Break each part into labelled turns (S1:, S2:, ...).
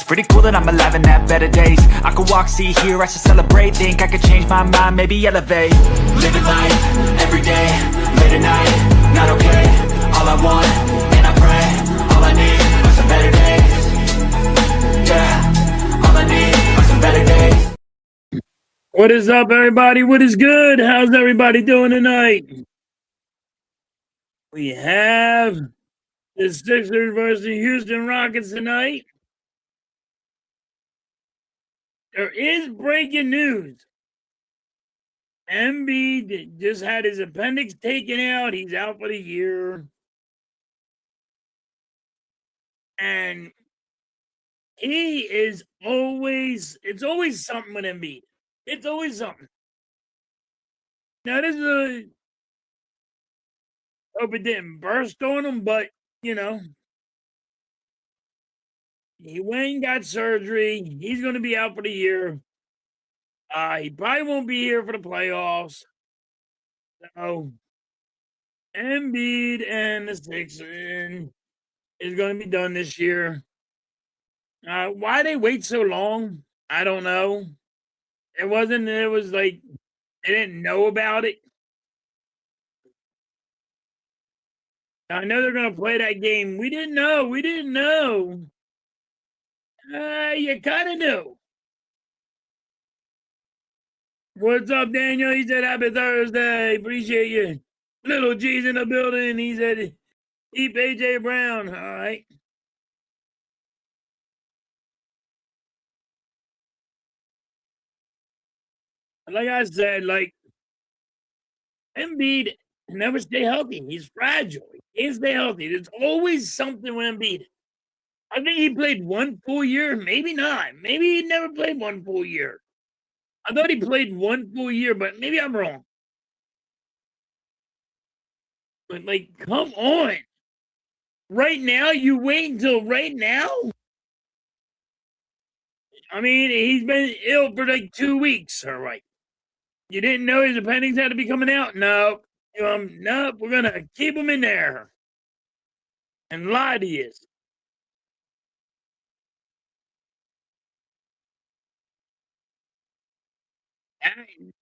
S1: It's pretty cool that I'm alive and have better days. I could walk, see, hear, I should celebrate. Think I could change my mind, maybe elevate. Living life, everyday, late at night, not okay. All I want, and I pray, all I need are some better days. Yeah, all I need are some better days.
S2: What is up, everybody? What is good? How's everybody doing tonight? We have the Sixers versus the Houston Rockets tonight. There is breaking news. Embiid just had his appendix taken out. He's out for the year. And he is it's always something with Embiid. It's always something. Now, this is hope it didn't burst on him, but, you know, he went and got surgery. He's going to be out for the year. He probably won't be here for the playoffs. So, Embiid and the Sixers is going to be done this year. Why they wait so long? I don't know. It was like they didn't know about it. I know they're going to play that game. We didn't know. You kind of knew. What's up, Daniel? He said, happy Thursday. Appreciate you. Little G's in the building. He said, keep AJ Brown. All right. Like I said, Embiid never stay healthy. He's fragile. He can't stay healthy. There's always something with Embiid. I think he played one full year. Maybe not. Maybe he never played one full year. I thought he played one full year, but maybe I'm wrong. But, come on. Right now? You wait until right now? I mean, he's been ill for 2 weeks, all right. You didn't know his appendix had to be coming out? No. Nope, we're going to keep him in there. And lie to you.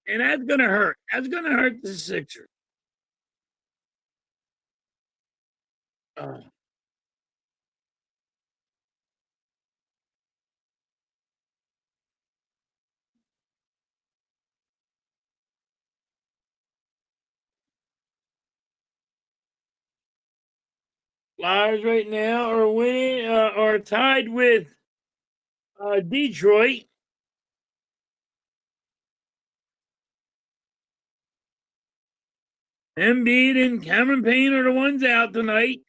S2: And that's going to hurt. That's going to hurt the Sixers. Flyers right now are winning, are tied with Detroit. Embiid and Cameron Payne are the ones out tonight.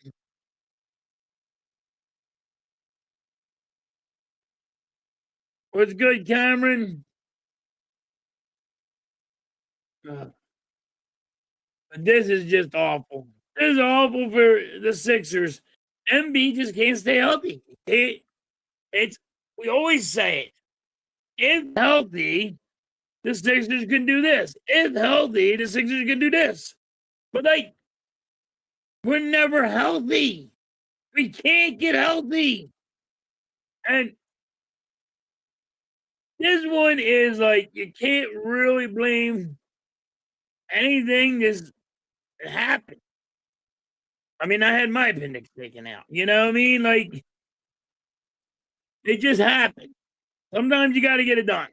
S2: What's good, Cameron? But this is just awful. This is awful for the Sixers. Embiid just can't stay healthy. We always say it. If healthy, the Sixers can do this. If healthy, the Sixers can do this. But we're never healthy. We can't get healthy. And this one is you can't really blame anything that's happened. I mean, I had my appendix taken out. You know what I mean? It just happened. Sometimes you got to get it done.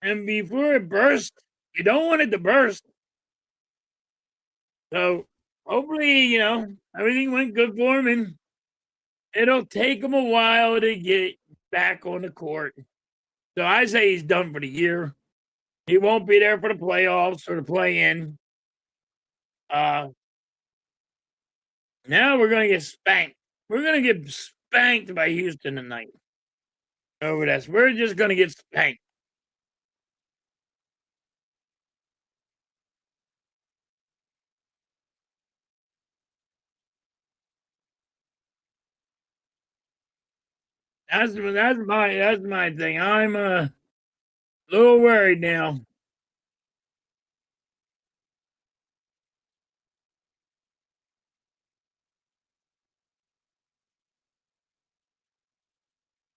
S2: And before it burst, you don't want it to burst. So hopefully, everything went good for him, and it'll take him a while to get back on the court. So I say he's done for the year. He won't be there for the playoffs or the play-in. Now we're going to get spanked. We're going to get spanked by Houston tonight. Over this. We're just going to get spanked. That's my thing. I'm a little worried now.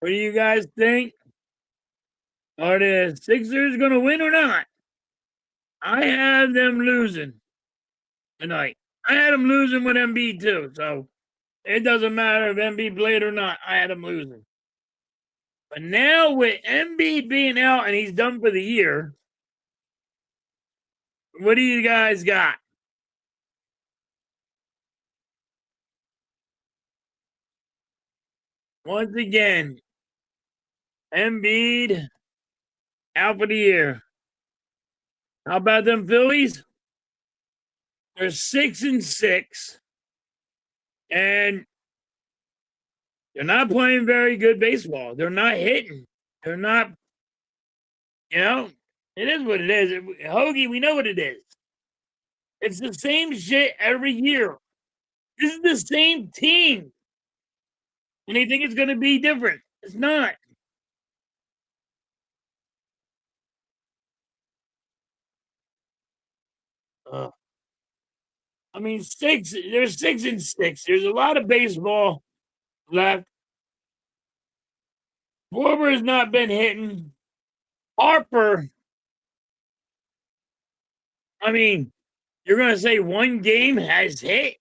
S2: What do you guys think? Are the Sixers going to win or not? I have them losing tonight. I had them losing with Embiid too, so it doesn't matter if Embiid played or not. I had them losing. But now with Embiid being out and he's done for the year, what do you guys got? Once again, Embiid out for the year. How about them Phillies? They're 6-6, and they're not playing very good baseball. They're not hitting. They're not, it is what it is. Hoagie, we know what it is. It's the same shit every year. This is the same team. And they think it's going to be different. It's not. I mean, they're 6-6. There's a lot of baseball left. Schwarber has not been hitting. Harper, I mean, you're going to say one game has hit?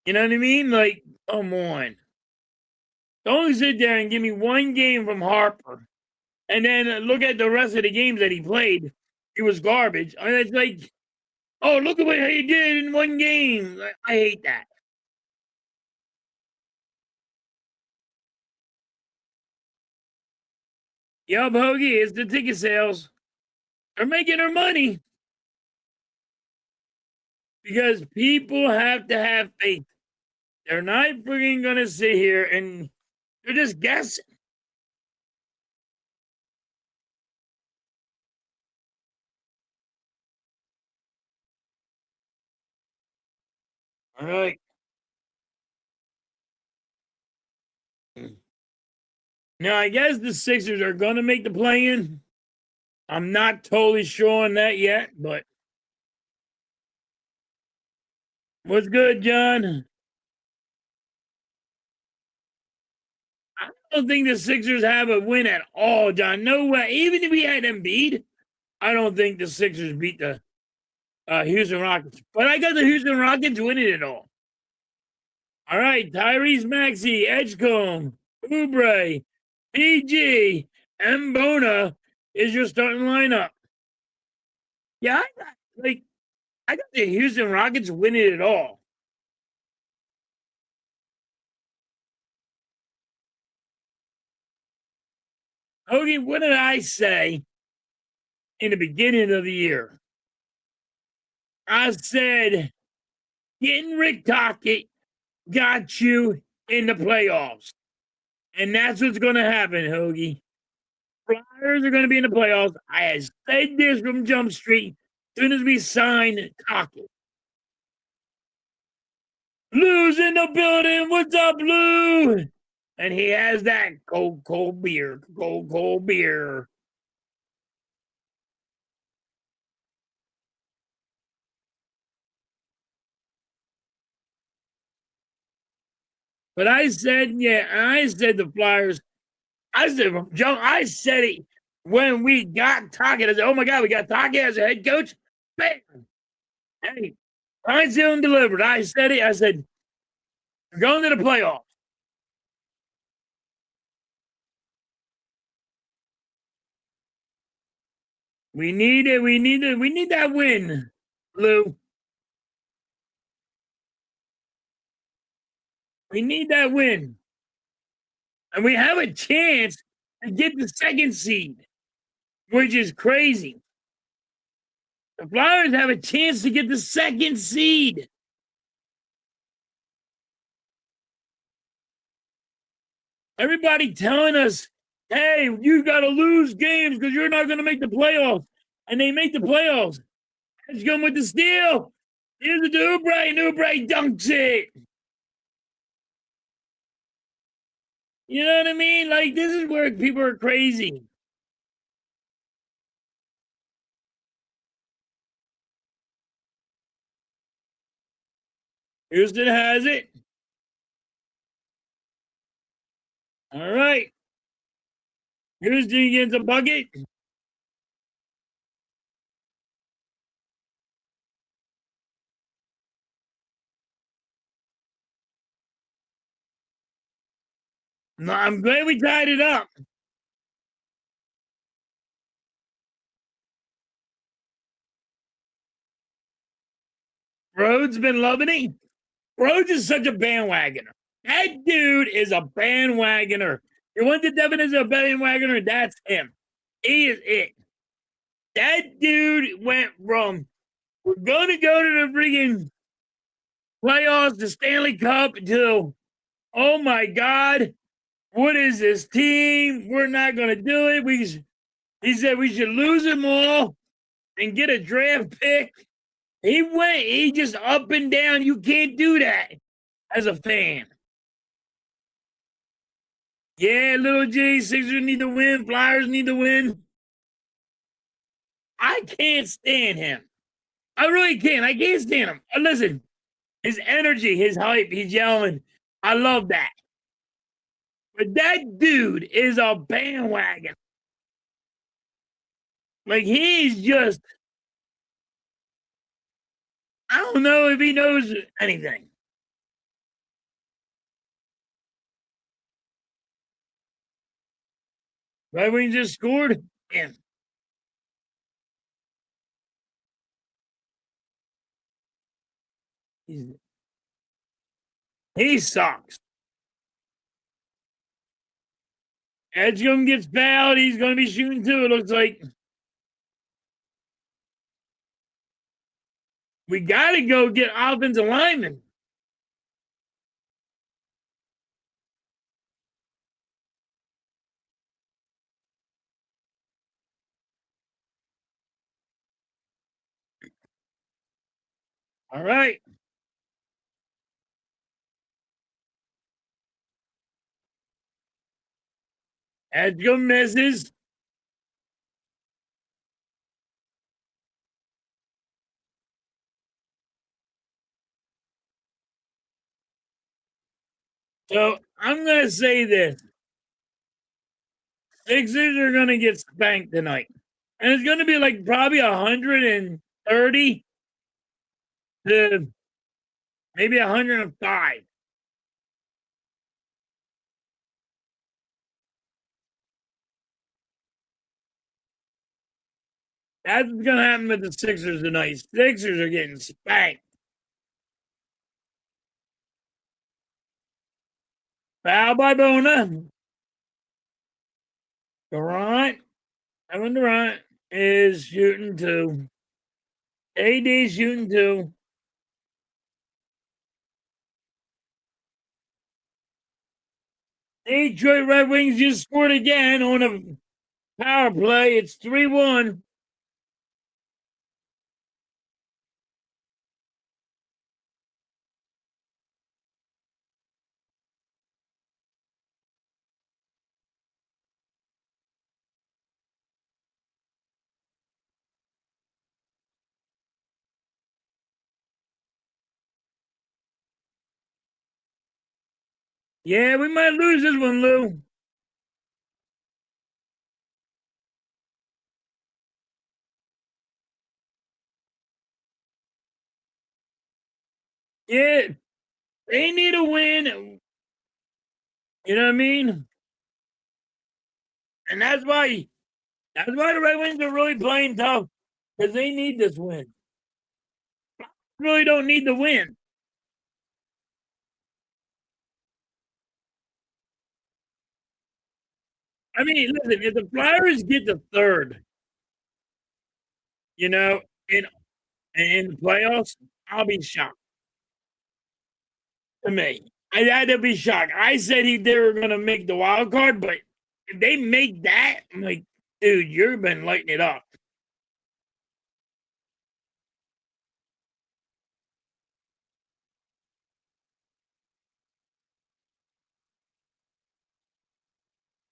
S2: You know what I mean? Like, come on. Don't sit there and give me one game from Harper and then look at the rest of the games that he played. He was garbage. I mean, it's like, oh, look at what he did in one game. I hate that. Yup, Hoagie, it's the ticket sales. They're making their money because people have to have faith. They're not freaking going to sit here and they're just guessing. All right. Now, I guess the Sixers are going to make the play-in. I'm not totally sure on that yet, but what's good, John? I don't think the Sixers have a win at all, John. No way. Even if we had Embiid, I don't think the Sixers beat the Houston Rockets. But I got the Houston Rockets winning it all. All right, Tyrese Maxey, Edgecombe, Oubre, PG, and Bona is your starting lineup. Yeah, I got the Houston Rockets winning it all. Hoagie, what did I say in the beginning of the year? I said, getting Rick Tocchet got you in the playoffs. And that's what's going to happen, Hoagie. Flyers are going to be in the playoffs. I had said this from Jump Street as soon as we signed Tocchet. Lou's in the building. What's up, Lou? And he has that cold beer. Cold beer. But I said, the Flyers. I said it when we got Tocchet. I said, oh my God, we got Tocchet as a head coach. Bam. Hey, I still delivered. I said it. I said, we're going to the playoffs. We need it. We need that win, Lou. We need that win. And we have a chance to get the second seed, which is crazy. The Flyers have a chance to get the second seed. Everybody telling us, hey, you got to lose games because you're not going to make the playoffs. And they make the playoffs. Let's go with the steal. Here's the Oubre, and Oubre dunks it. You know what I mean? Like, this is where people are crazy. Houston has it. All right. Houston against a bucket. No, I'm glad we tied it up. Rhodes been loving it. Rhodes is such a bandwagoner. That dude is a bandwagoner. You want the definition of a bandwagoner? That's him. He is it. That dude went from we're going to go to the freaking playoffs, the Stanley Cup, to oh my God, what is this team? We're not going to do it. He said we should lose them all and get a draft pick. He just up and down. You can't do that as a fan. Yeah, little G, Sixers need to win. Flyers need to win. I can't stand him. I really can't. I can't stand him. Listen, his energy, his hype, he's yelling. I love that. But that dude is a bandwagon. Like, he's just, I don't know if he knows anything. Red Wings just scored. Yeah. He sucks. Edgecombe gets fouled. He's going to be shooting too, it looks like. We got to go get offensive linemen. All right. Edgecombe misses. So I'm going to say this. Sixers are going to get spanked tonight. And it's going to be like probably 130 to maybe 105. That's what's going to happen with the Sixers tonight. Sixers are getting spanked. Foul by Bona. Durant. Kevin Durant is shooting two. AD shooting two. Detroit Red Wings just scored again on a power play. It's 3-1. Yeah, we might lose this one, Lou. Yeah, they need a win. You know what I mean? And that's why the Red Wings are really playing tough, because they need this win. Really don't need the win. I mean, listen, if the Flyers get the third, you know, in the playoffs, I'll be shocked. To me, I had to be shocked. I said they were going to make the wild card, but if they make that, I'm like, dude, you've been lighting it up.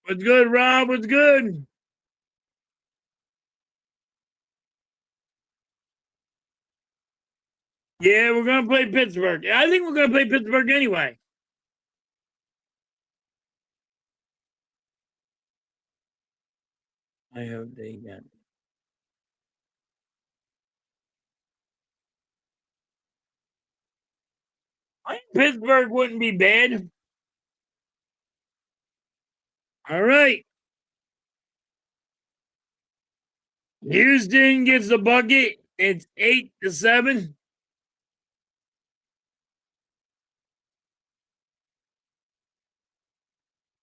S2: What's good, Rob? What's good? Yeah, we're going to play Pittsburgh. I think we're going to play Pittsburgh anyway. I hope they got. I think Pittsburgh wouldn't be bad. All right. Houston gets the bucket. It's 8-7.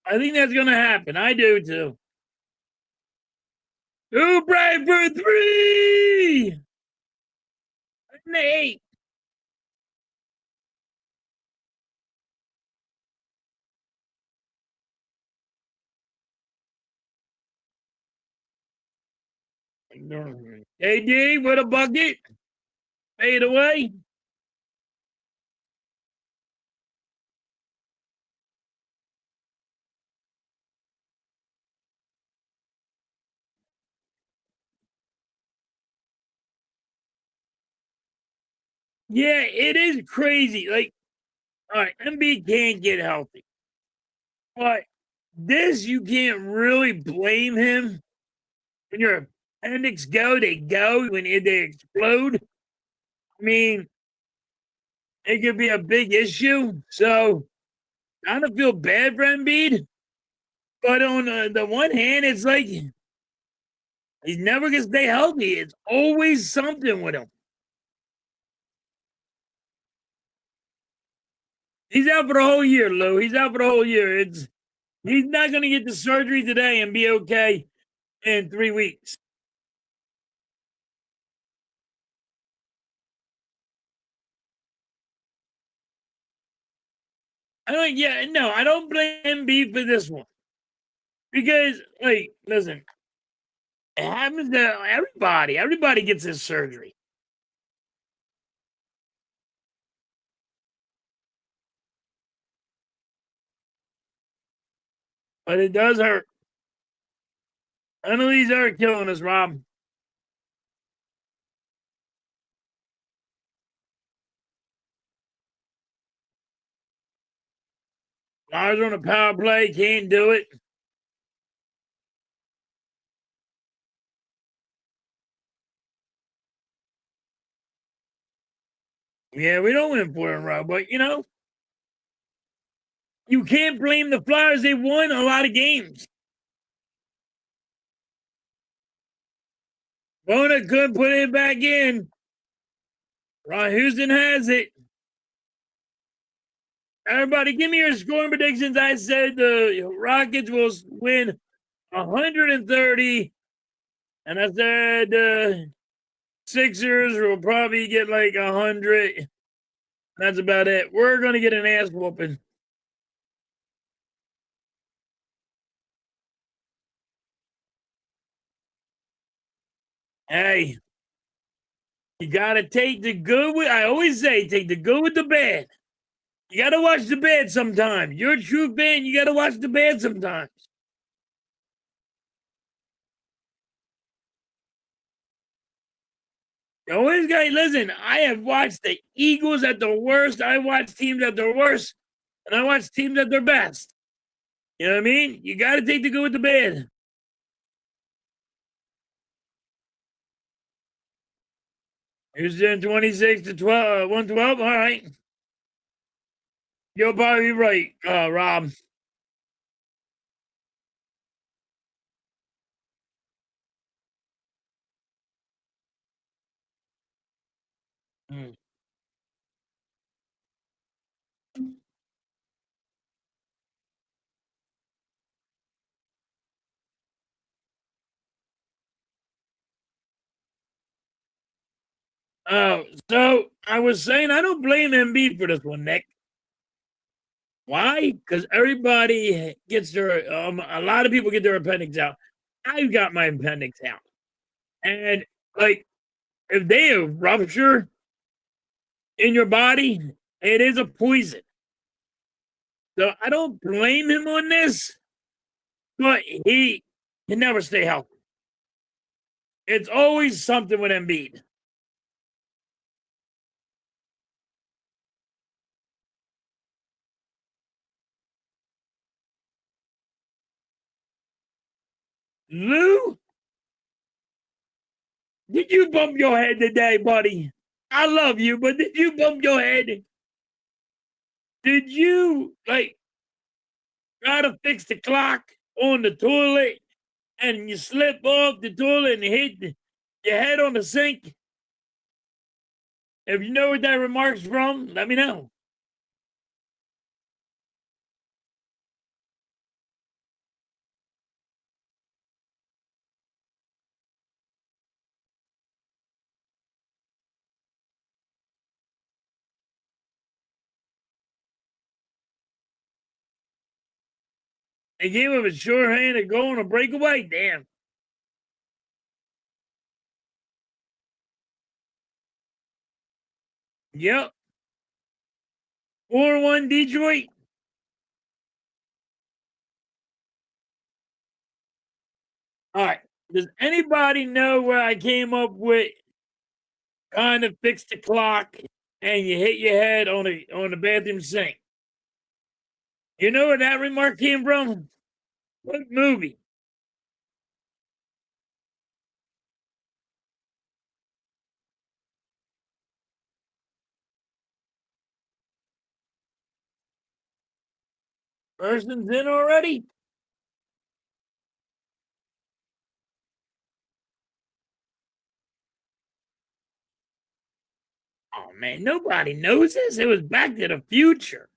S2: I think that's going to happen. I do too. Oubre for three. And 8. AD with a bucket. Fade away. Yeah, it is crazy. Like, all right, Embiid can't get healthy. But this, you can't really blame him. When your appendix go, they go. When they explode, I mean, it could be a big issue. So, I don't feel bad for Embiid. But on the one hand, it's like he's never going to stay healthy. It's always something with him. He's out for the whole year, Lou. He's out for the whole year. He's not going to get the surgery today and be okay in 3 weeks. I don't blame Embiid for this one. Because, like, listen, it happens to everybody. Everybody gets his surgery. But it does hurt. None of these are killing us, Rob. Ours on a power play, can't do it. Yeah, we don't win 4 in a row, but you can't blame the Flyers. They won a lot of games. Bona couldn't put it back in. Ron Houston has it. Everybody, give me your scoring predictions. I said the Rockets will win 130. And I said the Sixers will probably get like 100. That's about it. We're going to get an ass whooping. Hey, you got to take the good with, I always say, take the good with the bad. You got to watch the bad sometimes. You're a true fan. You got to watch the bad sometimes. You always got, listen, I have watched the Eagles at their worst. I watched teams at their worst. And I watch teams at their best. You know what I mean? You got to take the good with the bad. Houston 26 to 12, 112. All right. You're probably right, Rob. Mm. Oh, so I was saying I don't blame Embiid for this one, Nick. Why? Because everybody gets their a lot of people get their appendix out. I've got my appendix out. And like if they have rupture in your body, it is a poison. So I don't blame him on this, but he can never stay healthy. It's always something with Embiid. Lou Did you bump your head today, buddy? I love you, but did you bump your head? Did you try to fix the clock on the toilet and you slip off the toilet and hit your head on the sink? If you know what that remark's from, let me know. They gave him a sure-handed goal on a breakaway. Damn. Yep. 4-1 Detroit. All right. Does anybody know where I came up with trying to fix the clock and you hit your head on the bathroom sink? You know where that remark came from? What movie? Person's in already? Oh man, nobody knows this. It was Back to the Future.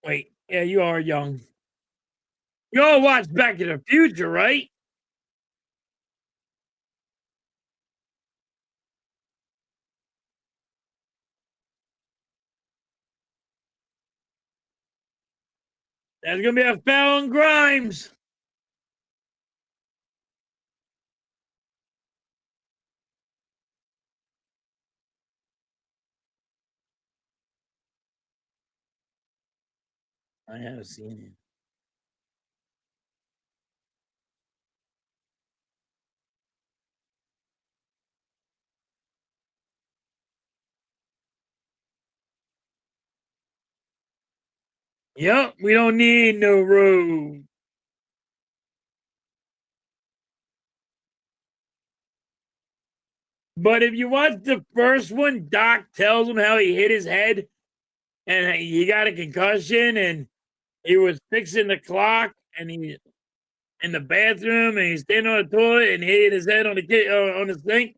S2: Wait, yeah, you are young. You all watched Back to the Future, right? There's gonna be a foul on Grimes. I have seen it. Yep, we don't need no road. But if you watch the first one, Doc tells him how he hit his head and he got a concussion and he was fixing the clock and he in the bathroom and he's standing on the toilet and hit his head on the sink.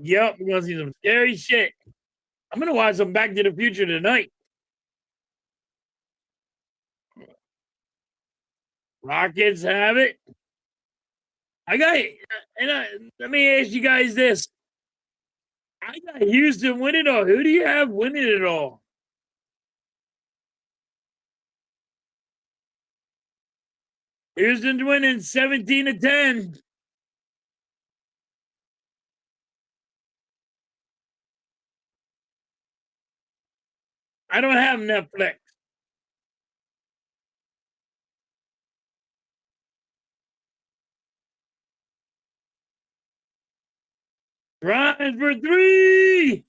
S2: Yep, we're gonna see some scary shit. I'm gonna watch some Back to the Future tonight. Rockets have it. I got, let me ask you guys this. I got Houston winning it all. Who do you have winning it all? Houston's winning 17-10. I don't have Netflix. Grimes for three.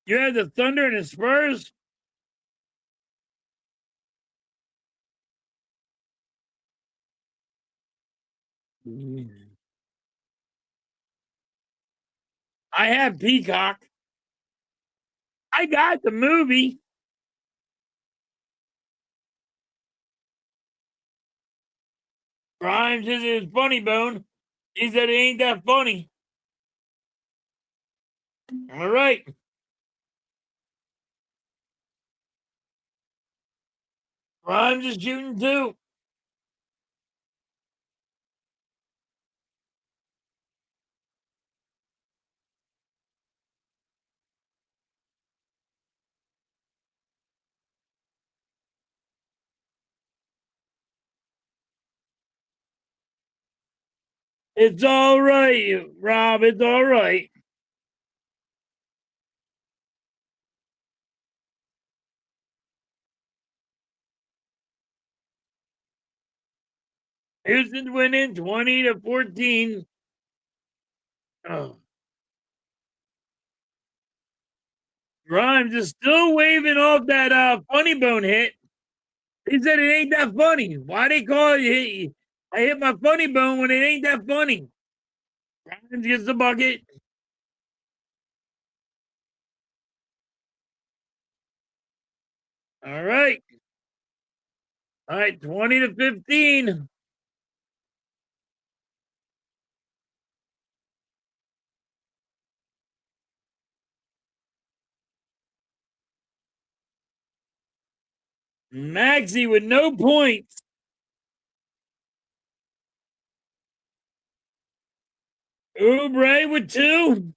S2: You have the Thunder and the Spurs. I have Peacock. I got the movie. Grimes is his funny bone. He said it ain't that funny. All right. Grimes is shooting too. It's all right, Rob. It's all right. Houston's winning 20-14. Oh. Grimes is still waving off that funny bone hit. He said it ain't that funny. Why they call it? I hit my funny bone when it ain't that funny. Grimes gets the bucket. All right. All right, 20-15. Maxey with no points. Oubre with 2.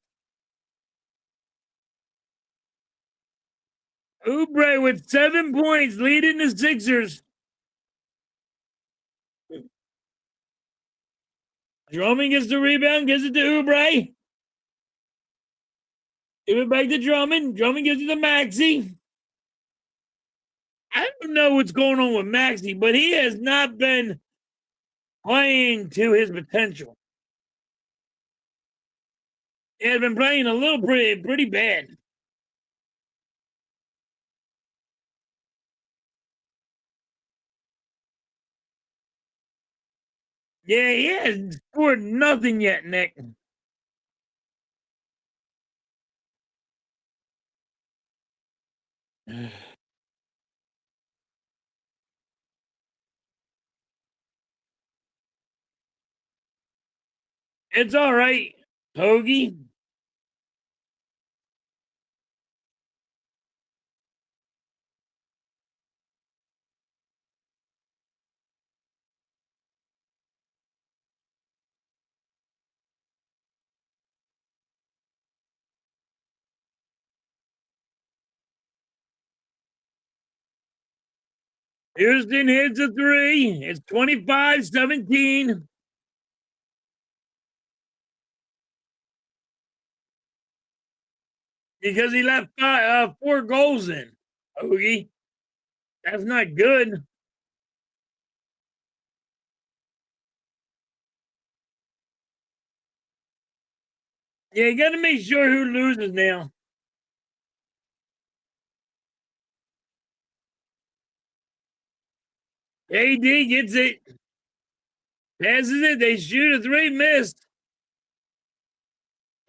S2: Oubre with 7 points, leading the Sixers. Drummond gets the rebound, gives it to Oubre. Give it back to Drummond. Drummond gives it to Maxey. I don't know what's going on with Maxey, but he has not been playing to his potential. He has been playing a little pretty bad. Yeah, he hasn't scored nothing yet, Nick. It's all right, Hoagie. Houston hits a 3. It's 25-17. Because he left 4 goals in. Hoagie. That's not good. Yeah, you got to make sure who loses now. AD gets it. Passes it. They shoot a 3, missed.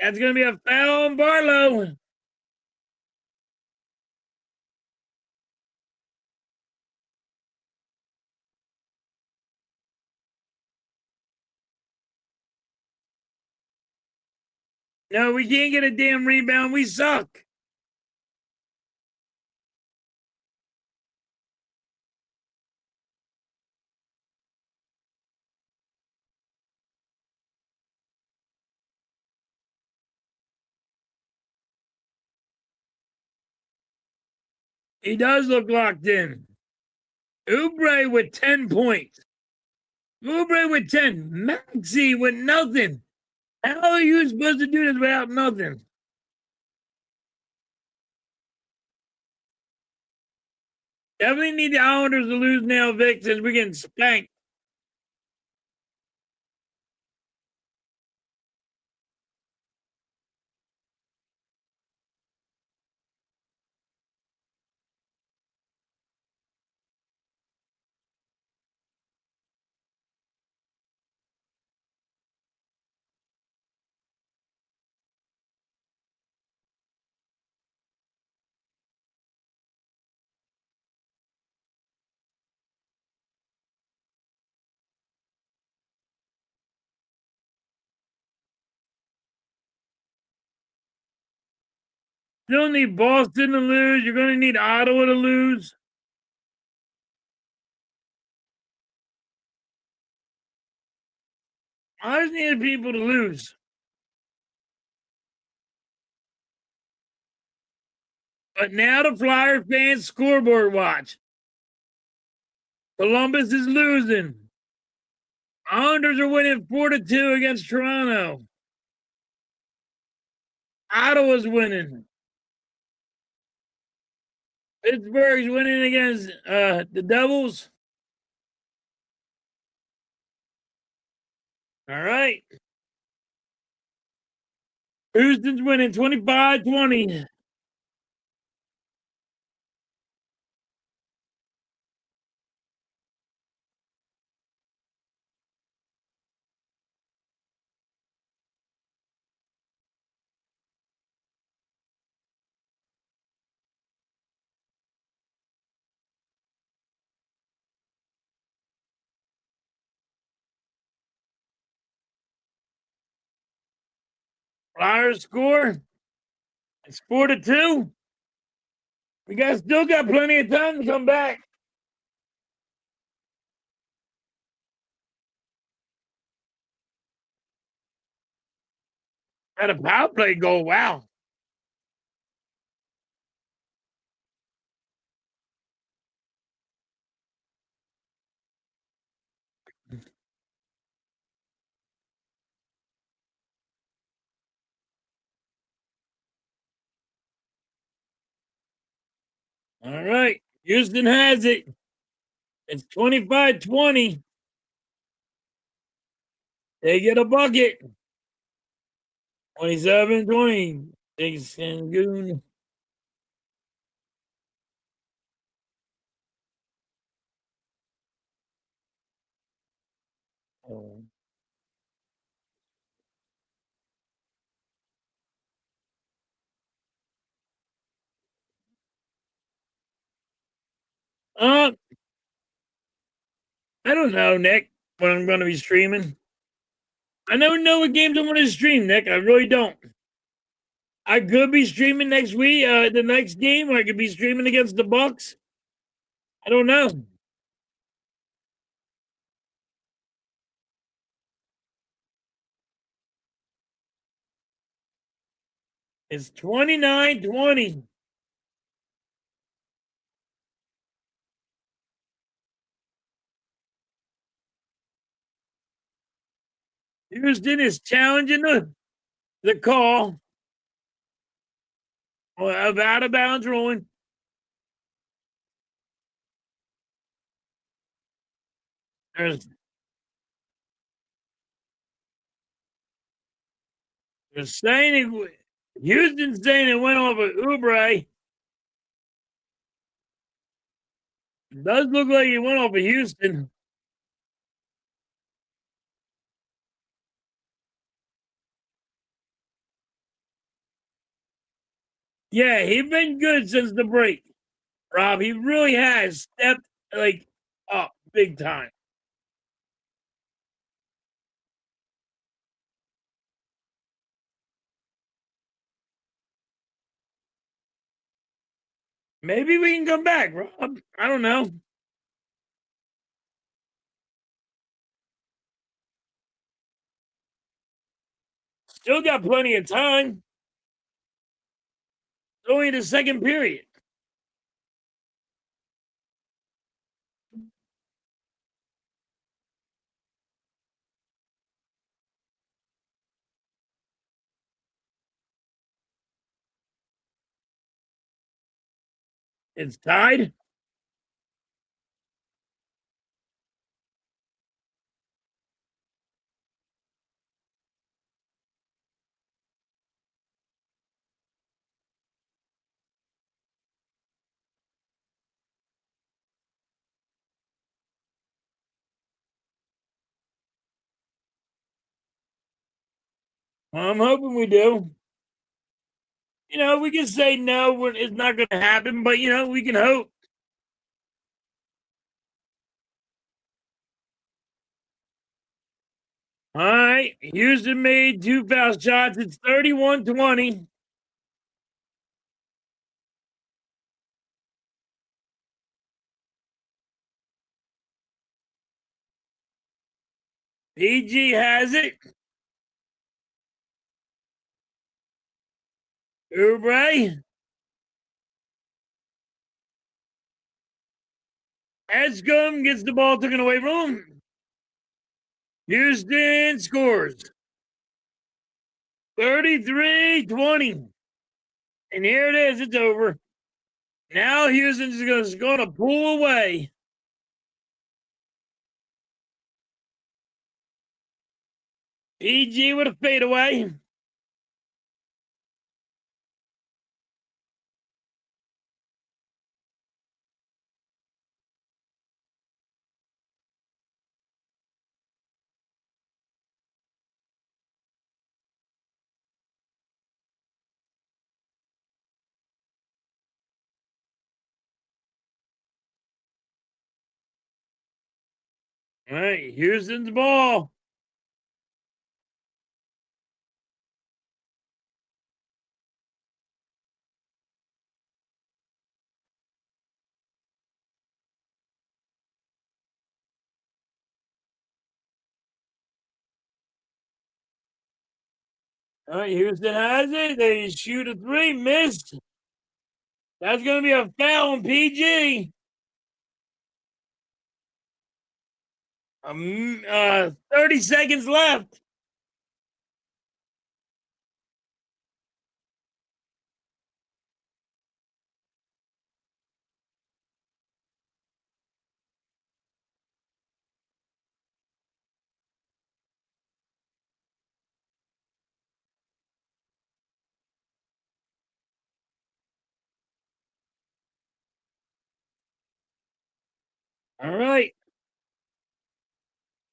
S2: That's going to be a foul on Barlow. No, we can't get a damn rebound. We suck. He does look locked in. Oubre with 10 points. Oubre with 10. Maxey with nothing. How are you supposed to do this without nothing? Definitely need the Islanders to lose now, Vic, since we're getting spanked. You don't need Boston to lose. You're going to need Ottawa to lose. I just need people to lose. But now the Flyer fans scoreboard watch. Columbus is losing. Islanders are winning 4-2 against Toronto. Ottawa's winning. Pittsburgh's winning against the Devils. All right. Houston's winning 25-20. Flyers score. It's 4-2. We still got plenty of time to come back. Had a power play goal. Wow. All right. Houston has it. It's 25-20. They get a bucket. 27-20. Big Sangoon. Oh. Uh, I don't know, Nick, when I'm going to be streaming. I don't know what games I'm going to stream, Nick. I really don't. I could be streaming next week, the next game, or I could be streaming against the Bucks. I don't know. It's 29-20. Houston is challenging the call of out of bounds ruling. There's they're saying Houston's saying it went off of Oubre. It does look like it went off of Houston. Yeah, he's been good since the break, Rob. He really has stepped up big time. Maybe we can come back, Rob. I don't know. Still got plenty of time. It's only the second period. It's tied. I'm hoping we do. We can say no, it's not going to happen, but we can hope. All right, Houston made 2 foul shots. It's 31-20. PG has it. Oubre. Edgecombe gets the ball taken away from him. Houston scores 33-20. And here it is. It's over. Now Houston's going to pull away. PG with a fadeaway. All right, Houston's ball. All right, Houston has it. They shoot a three, missed. That's going to be a foul on PG. 30 seconds left. All right.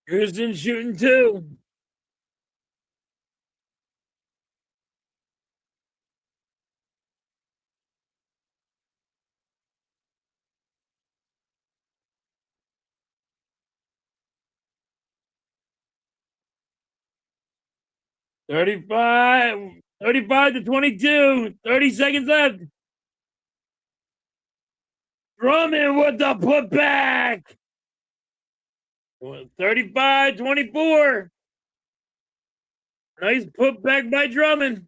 S2: Houston shooting two. Thirty-five to 22. 30 seconds left. Drummond with the putback. 35-24. Nice putback by Drummond.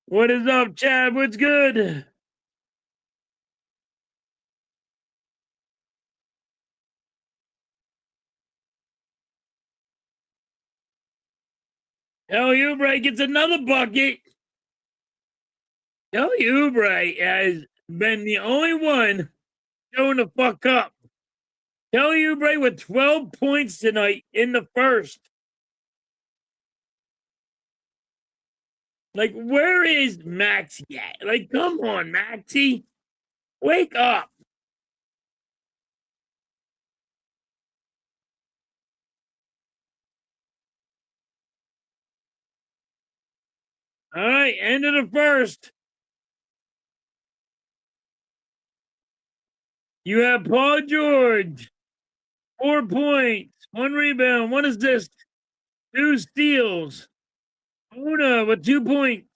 S2: What is up, Chad? What's good? Kelly Oubre gets another bucket. Kelly Oubre has been the only one showing the fuck up. Kelly Oubre with 12 points tonight in the first. Like, where is Maxi at? Like, come on, Maxi. Wake up. All right, end of the first. You have Paul George, 4 points, 1 rebound, 1 assist, 2 steals. Una with 2 points,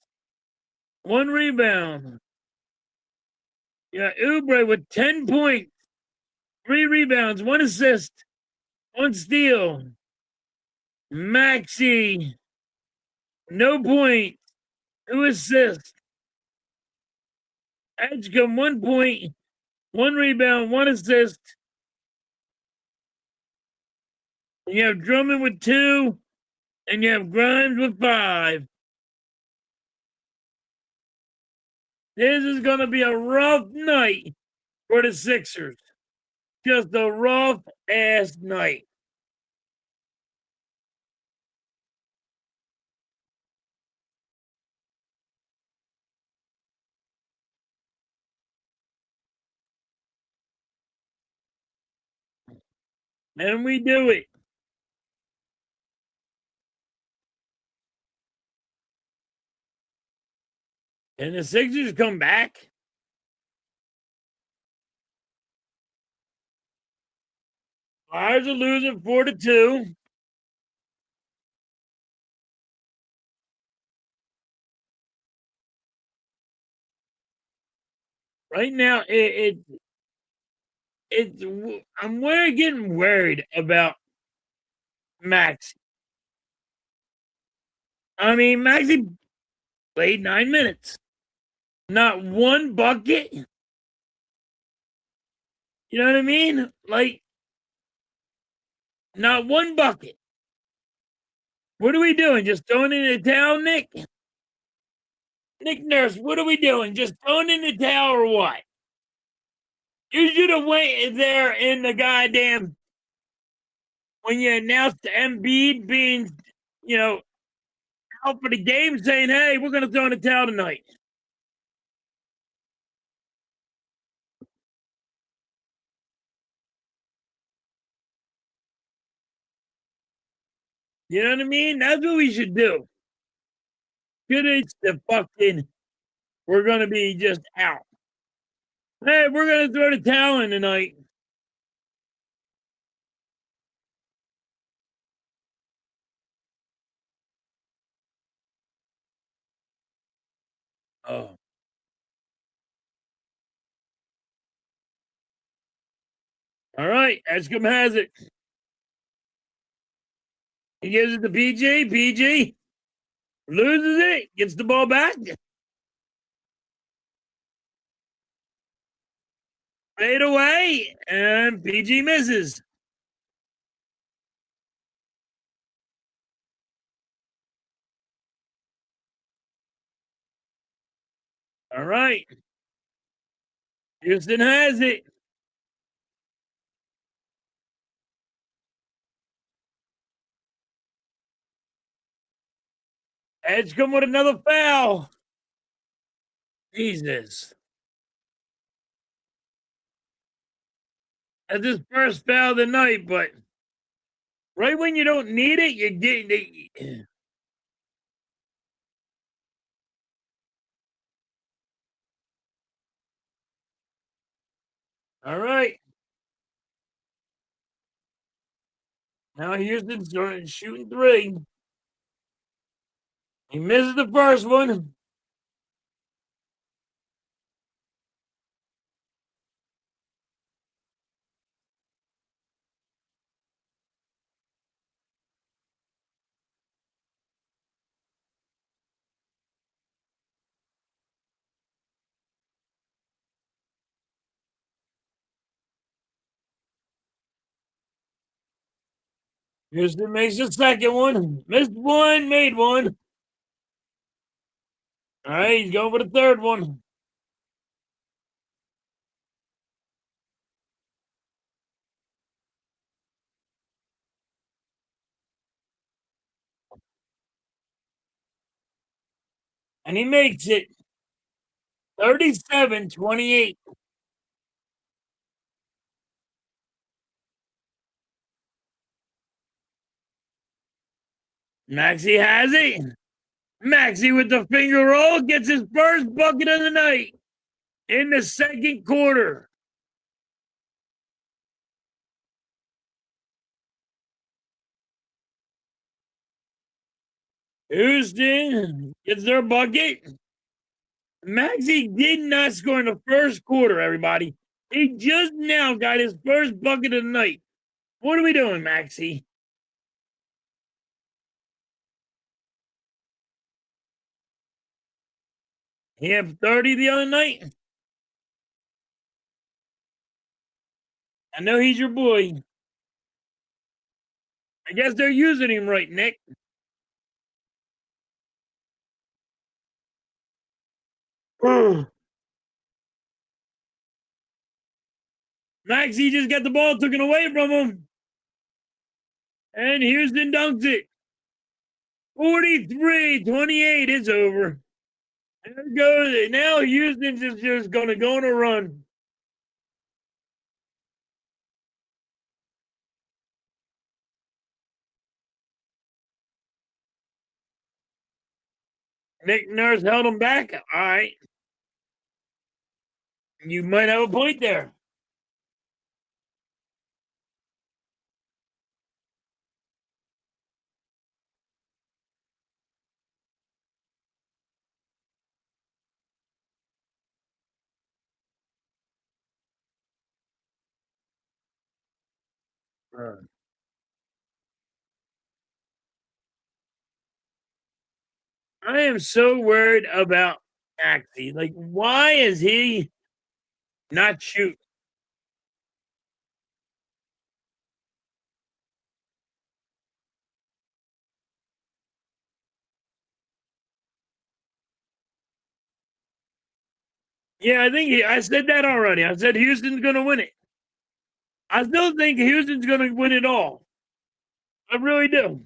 S2: 1 rebound. Yeah, Oubre with 10 points, 3 rebounds, 1 assist, 1 steal. Maxi, no points, 2 assists. Edgecombe, 1 point, 1 rebound, 1 assist. And you have Drummond with 2, and you have Grimes with 5. This is going to be a rough night for the Sixers. Just a rough ass night. And we do it. And the Sixers come back. Flyers are losing 4-2. Right now, we're getting worried about Max. I mean, Maxi played 9 minutes. Not 1 bucket. You know what I mean? Like, not 1 bucket. What are we doing? Just throwing in the towel, Nick? Nick Nurse, what are we doing? Just throwing in the towel or what? You should have waited there in the goddamn when you announced Embiid being, out for the game, saying, "Hey, we're going to throw in the towel tonight." You know what I mean? That's what we should do. Good, it's the fucking. We're going to be just out. Hey, we're going to throw the towel in tonight. Oh. All right, Edgecombe has it. He gives it to PG. PG loses it, gets the ball back. Fade away, and PG misses. All right. Houston has it. Edgecombe with another foul. Jesus. That's his first foul of the night, but right when you don't need it, you get it. All right. Now Houston's shooting three. He misses the first one. Houston makes the second one. Missed one, made one. All right, he's going for the third one. And he makes it 37-28. Maxey has it. Maxey with the finger roll gets his first bucket of the night in the second quarter. Houston gets their bucket. Maxey did not score in the first quarter, everybody. He just now got his first bucket of the night. What are we doing, Maxey? He had 30 the other night. I know he's your boy. I guess they're using him right, Nick. Maxey just got the ball taken away from him. And Houston dunks it. 43-28 is over. There goes. Now Houston's just going to go on a run. Nick Nurse held him back. All right. You might have a point there. I am so worried about Maxey. Like, why is he not shooting? Yeah, I think I said that already. I said Houston's going to win it. I still think Houston's going to win it all. I really do.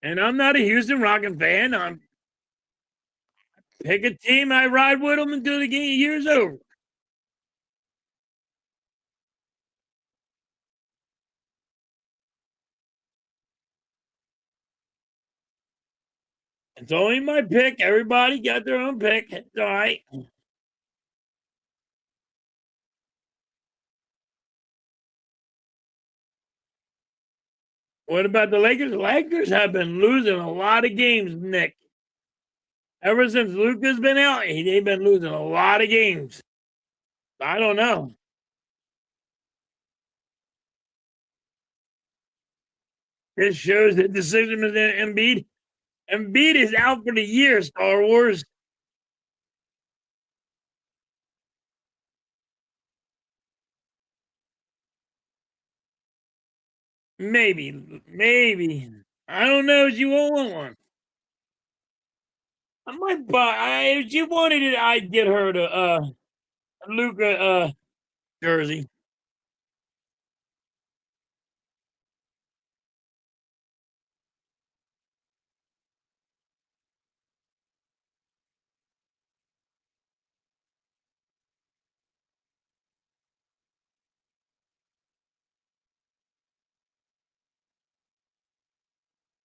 S2: And I'm not a Houston Rockets fan. I'm pick a team. I ride with them until the year's over. It's only my pick. Everybody got their own pick. It's all right. What about the Lakers? The Lakers have been losing a lot of games, Nick. Ever since Luka's been out, they've been losing a lot of games. I don't know. This shows that the Sixers and Embiid. Embiid is out for the year, Star Wars. Maybe. I don't know if you want one. I might buy. If you wanted it, I'd get her the Luca jersey.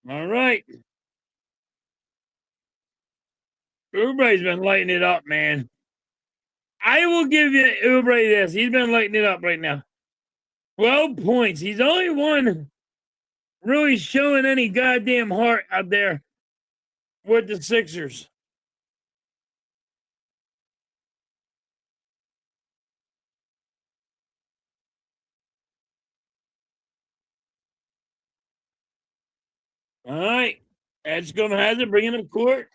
S2: All right. Everybody's been lighting it up, man. I will give you Oubre this. He's been lighting it up right now. 12 points. He's the only one really showing any goddamn heart out there with the Sixers. All right. Edgecombe has it, bringing him court.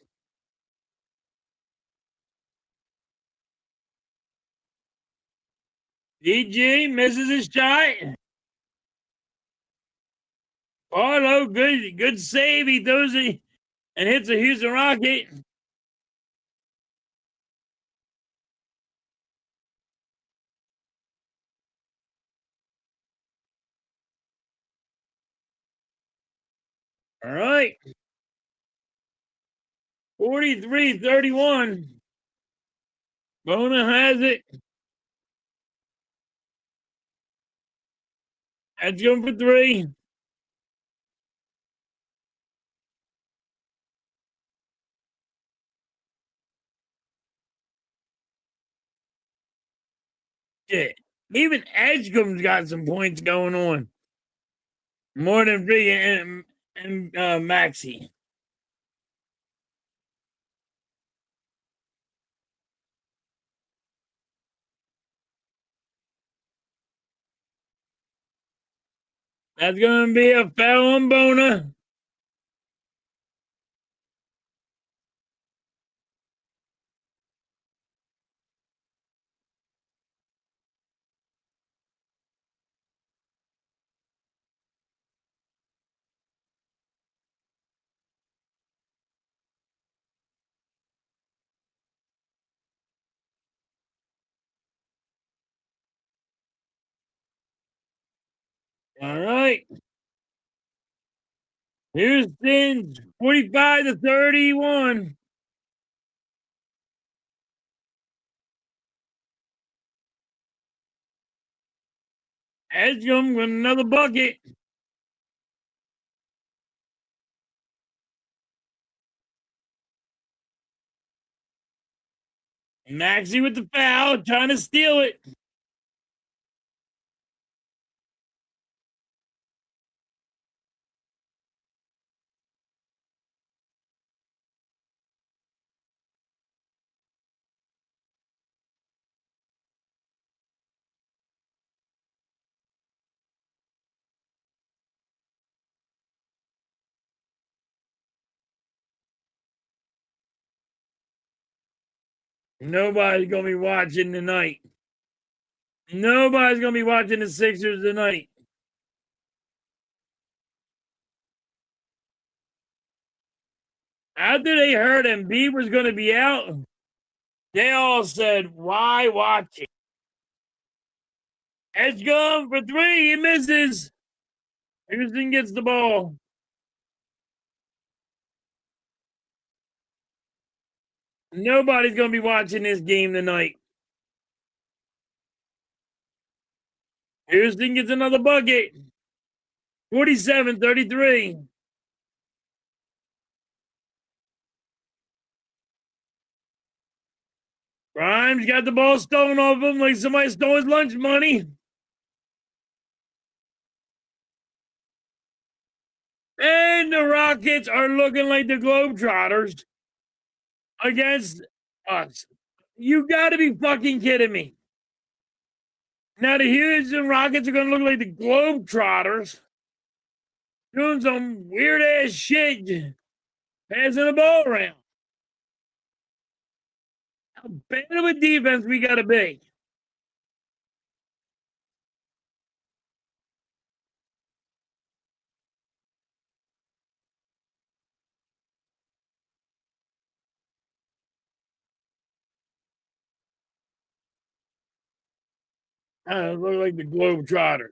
S2: DG misses his shot. Barlow, good save. He throws it and hits a Houston Rocket. All right. 43-31. Bona has it. That's going for three. Shit. Even Edgecombe's got some points going on. More than Big and Maxi. That's going to be a foul on Bona. All right. Houston 45-31. Edgecombe with another bucket. Maxi with the foul, trying to steal it. Nobody's going to be watching tonight. Nobody's going to be watching the Sixers tonight. After they heard Embiid was going to be out, they all said, why watch it? Edgecombe for three. He misses. Houston gets the ball. Nobody's going to be watching this game tonight. Houston gets another bucket. 47-33. Grimes got the ball stolen off him like somebody stole his lunch money. And the Rockets are looking like the Globetrotters against us. You got to be fucking kidding me. Now the Houston Rockets are going to look like the Globetrotters doing some weird ass shit, passing the ball around. How bad of a defense we got to be? Look like the Globetrotters.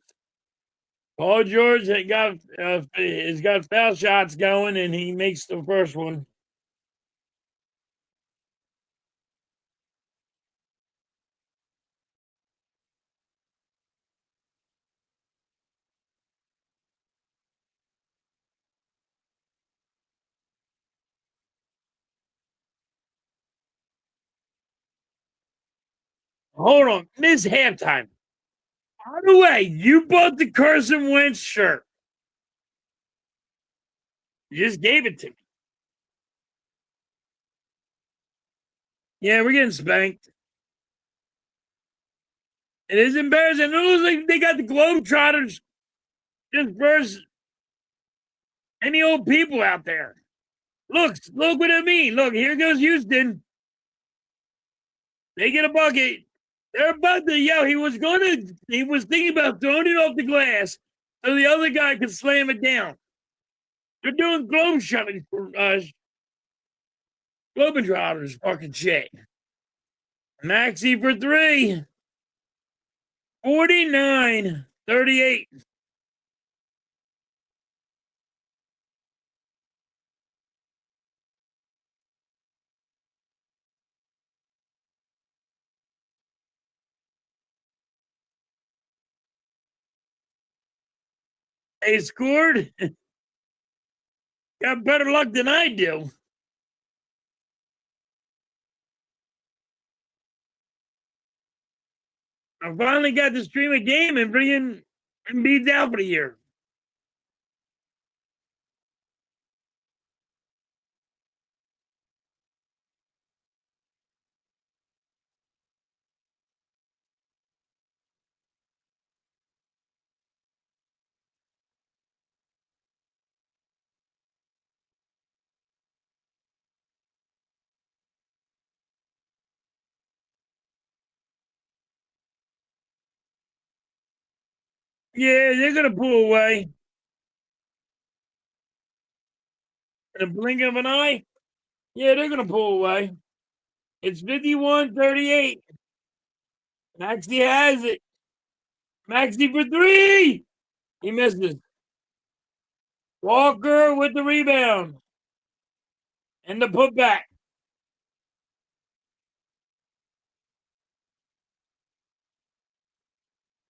S2: Paul George has got foul shots going, and he makes the first one. Hold on, this halftime. By the way, you bought the Carson Wentz shirt. You just gave it to me. Yeah, we're getting spanked. It is embarrassing. It looks like they got the Globetrotters just versus any old people out there. Look what I mean. Look, here goes Houston. They get a bucket. They're about to yell. He was thinking about throwing it off the glass so the other guy could slam it down. They're doing Globetrotters fucking shit. Maxey for three. 49-38. They scored. Got better luck than I do. I finally got to stream a game and bringing Embiid's out for the year. Yeah, they're gonna pull away. In a blink of an eye. Yeah, they're gonna pull away. It's 51-38. Maxey has it. Maxey for three. He misses. Walker with the rebound. And the putback.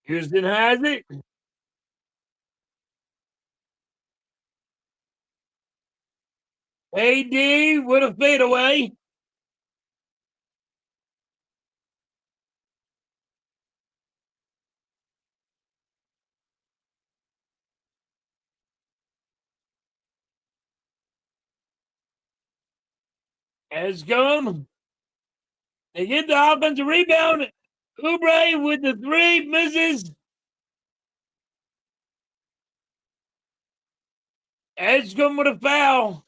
S2: Houston has it. AD with a fadeaway. Escom. They get the offensive rebound. Oubre with the three, misses. Escom with a foul.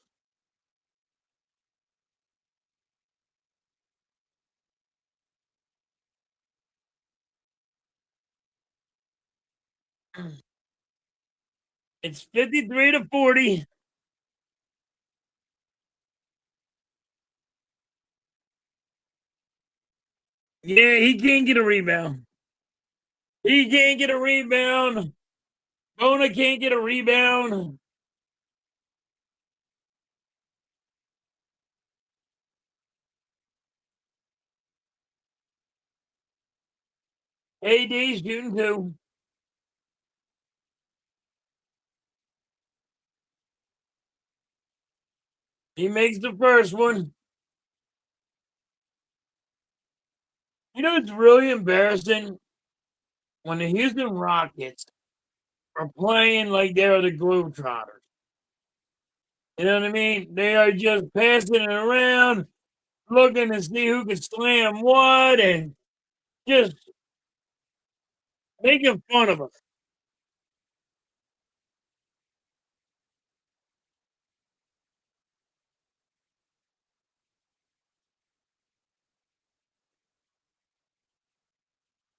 S2: It's 53-40. Yeah, he can't get a rebound. He can't get a rebound. Bona can't get a rebound. AD's shooting two. He makes the first one. You know, it's really embarrassing when the Houston Rockets are playing like they're the Globetrotters. You know what I mean? They are just passing it around, looking to see who can slam what, and just making fun of us.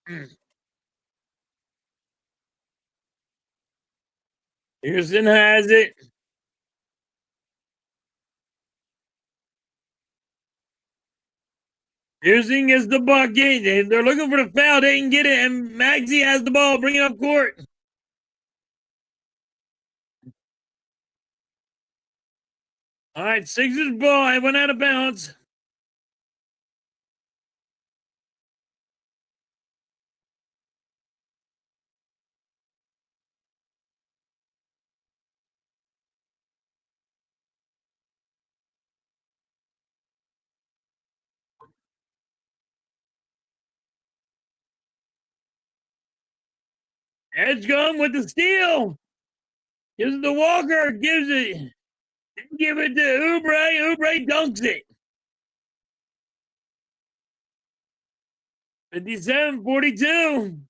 S2: Mm. Houston has it. Houston gets the bucket. They're looking for the foul. They can get it, and Maxey has the ball. Bring it up court. All right, Sixers ball. It went out of bounds. Edgecombe with the steal. Gives it to Walker. Gives it. Give it to Oubre. Oubre dunks it. 57-42.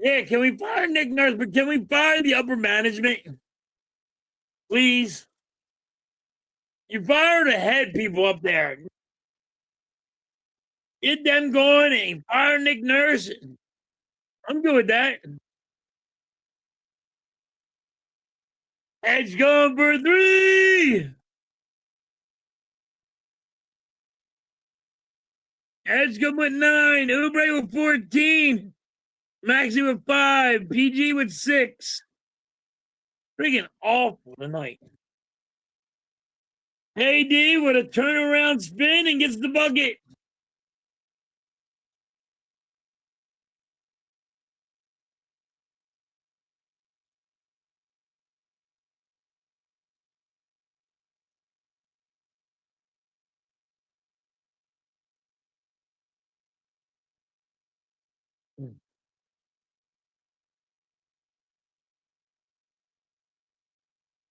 S2: Yeah, can we fire Nick Nurse? But can we fire the upper management? Please. You fire the head people up there. Get them going and fire Nick Nurse. I'm good with that. Edge going for three. Edgecombe with 9. Oubre with 14. Maxey with 5. PG with 6. Freaking awful tonight. KD with a turnaround spin and gets the bucket.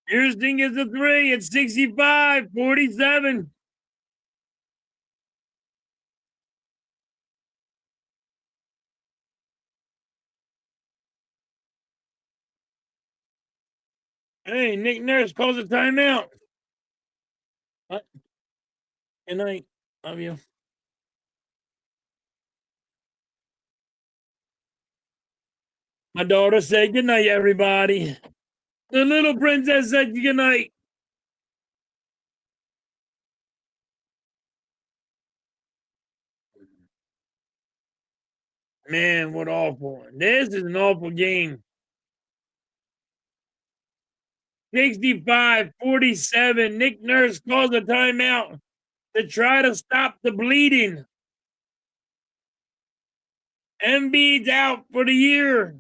S2: Houston gets a 3 at 65-47. Hey, Nick Nurse calls a timeout. What? Good night. Love you. My daughter said good night, everybody. The little princess said good night. Man, what awful. This is an awful game. 65-47. Nick Nurse calls a timeout to try to stop the bleeding. Embiid's out for the year.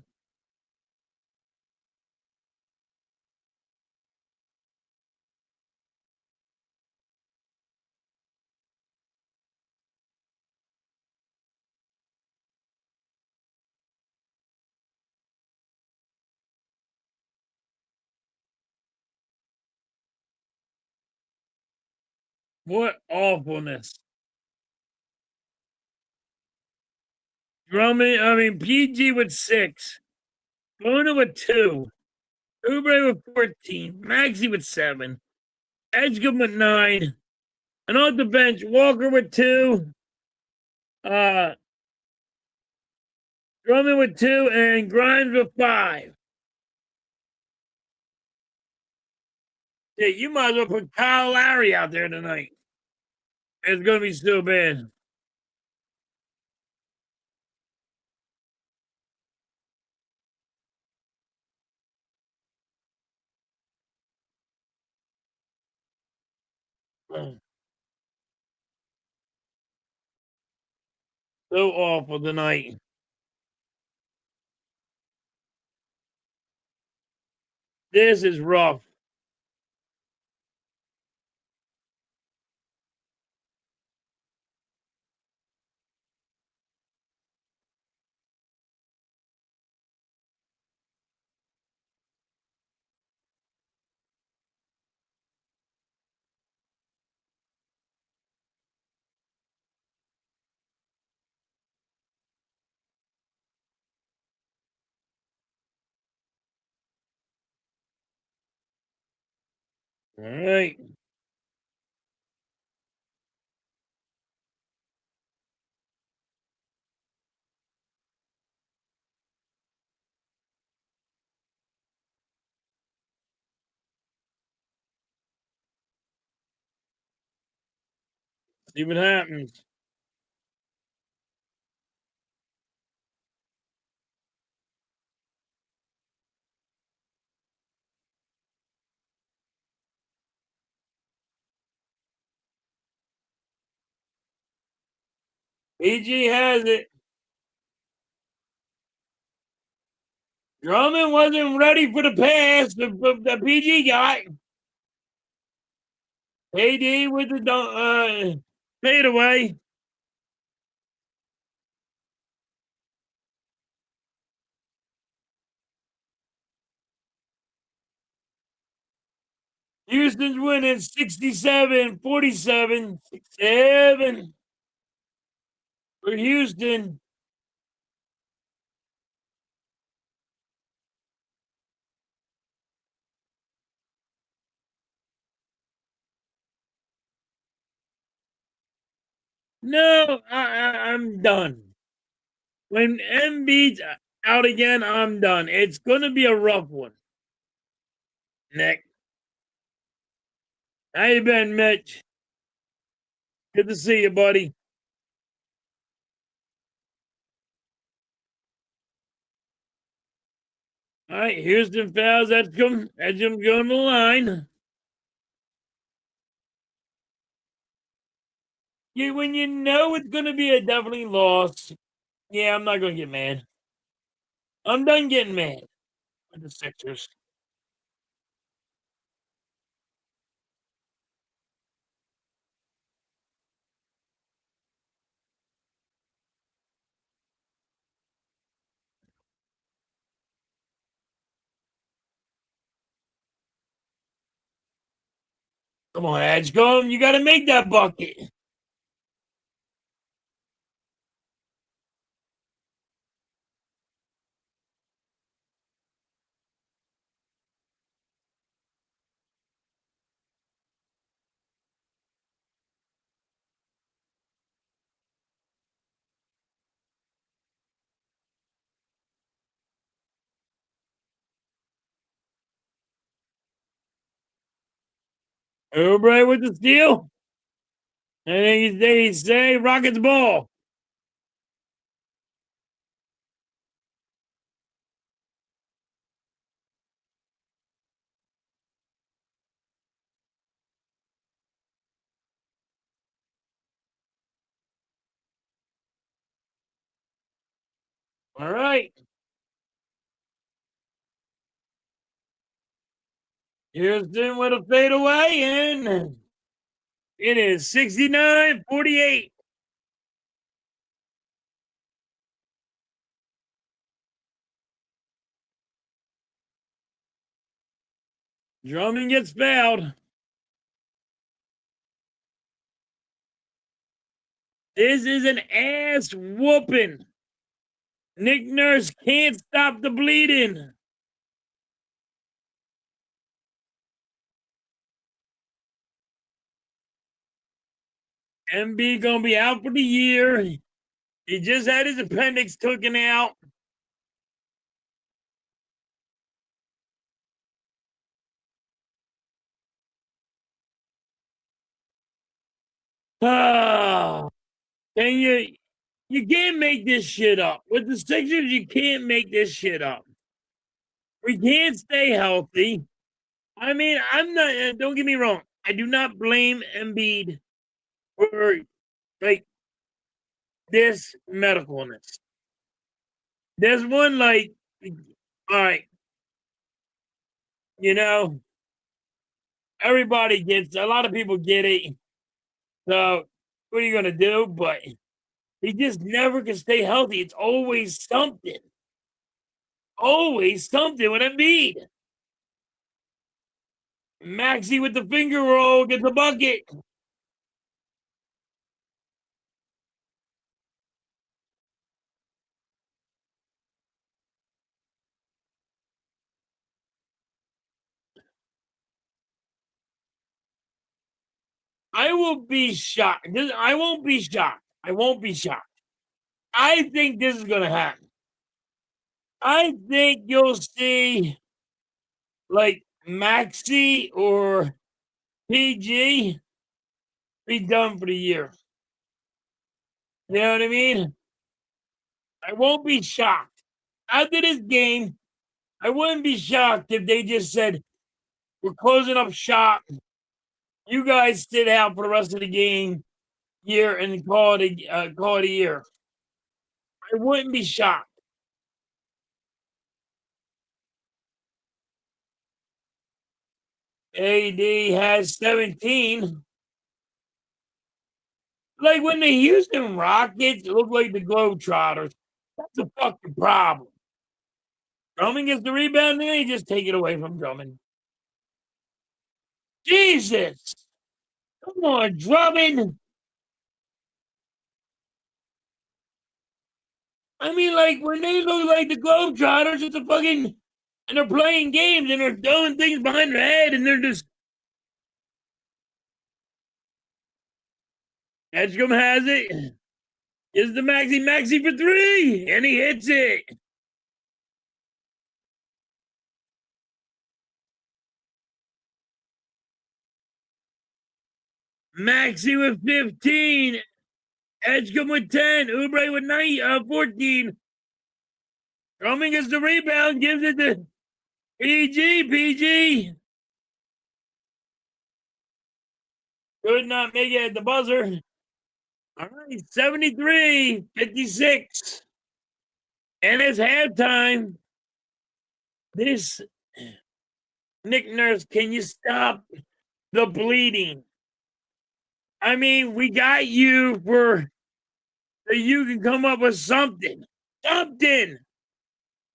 S2: What awfulness. PG with 6. Bona with 2. Oubre with 14. Maxey with 7. Edgecombe with 9. And on the bench, Walker with 2. Drummond with 2 and Grimes with 5. Yeah, you might as well put Kyle Lowry out there tonight. It's going to be so bad. So awful tonight. This is rough. All right. See what happens. PG has it. Drummond wasn't ready for the pass the PG got. AD with the fadeaway. Houston's winning 67-47. 7 for Houston. No, I'm done. When Embiid's out again, I'm done. It's going to be a rough one. Nick. How you been, Mitch? Good to see you, buddy. All right, Houston fouls. That's him going to the line. When you know it's going to be a definitely loss, yeah, I'm not going to get mad. I'm done getting mad with the Sixers. Come on, Edgecombe. You got to make that bucket. Oubre with the steal. And they say Rockets ball. All right. Houston with a fadeaway, and it is 69-48. Drummond gets fouled. This is an ass whooping. Nick Nurse can't stop the bleeding. MB gonna be out for the year. He just had his appendix taken out. Ah, and you can't make this shit up. With the Sixers, you can't make this shit up. We can't stay healthy. I mean, I'm not. Don't get me wrong. I do not blame Embiid for like this medicalness. There's one like, all right, you know, everybody gets. A lot of people get it. So what are you gonna do? But he just never can stay healthy. It's always something. Always something with Embiid. Maxi with the finger roll gets the bucket. I will be shocked. I won't be shocked. I won't be shocked. I think this is going to happen. I think you'll see like Maxi or PG be done for the year. You know what I mean? I won't be shocked. After this game, I wouldn't be shocked if they just said, we're closing up shop. You guys sit out for the rest of the game year and call it a year. I wouldn't be shocked. AD has 17. Like when the Houston Rockets look like the Globetrotters, that's a fucking problem. Drummond gets the rebound, then they just take it away from Drummond. Jesus! Come on, Drummond! I mean, like, when they look like the Globetrotters, it's a fucking... And they're playing games, and they're throwing things behind their head, and they're just... Edgecombe has it. Is the Maxi for three, and he hits it. Maxi with 15. Edgecombe with 10. Oubre with 14. Drummond gets the rebound, gives it to PG. Could not make it at the buzzer. All right, 73-56. And it's halftime. This, Nick Nurse, can you stop the bleeding? I mean, we got you for so you can come up with something. Something.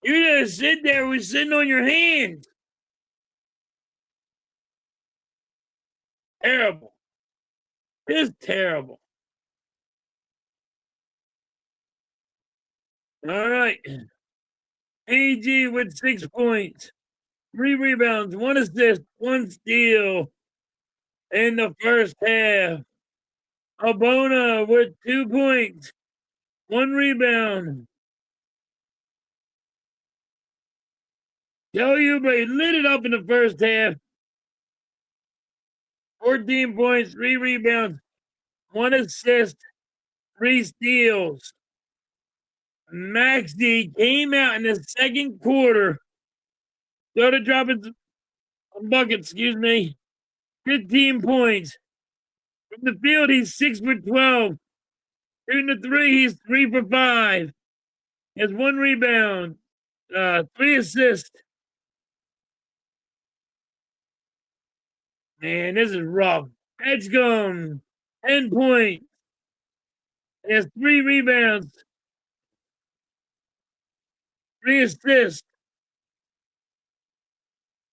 S2: You just sit there with sitting on your hands. Terrible. Just terrible. All right. AG with 6 points, 3 rebounds, 1 assist, 1 steal in the first half. Abona with 2 points, 1 rebound. Tell you, but he lit it up in the first half. 14 points, 3 rebounds, 1 assist, 3 steals. Maxi came out in the second quarter. Started dropping buckets, 15 points. From the field, he's 6 for 12. Shooting the 3, he's 3 for 5. He has 1 rebound, 3 assists. Man, this is rough. Edgecombe, 10 points. He has 3 rebounds, 3 assists.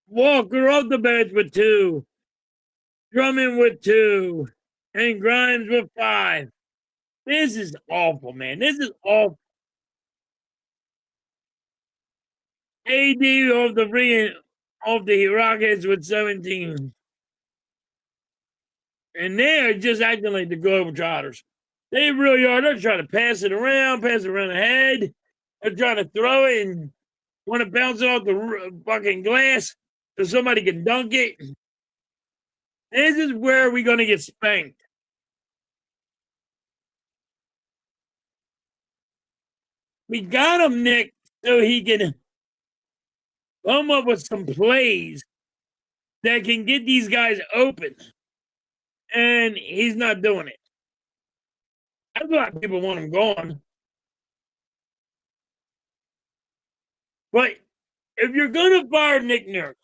S2: Walker off the bench with 2. Drummond with 2. And Grimes with 5. This is awful, man. This is awful. AD of the Rockets with 17. And they're just acting like the Globetrotters. They really are. They're trying to pass it around the head. They're trying to throw it and want to bounce it off the fucking glass so somebody can dunk it. This is where we're going to get spanked. We got him, Nick, so he can come up with some plays that can get these guys open. And he's not doing it. That's why people want him gone. But if you're going to fire Nick Nurse,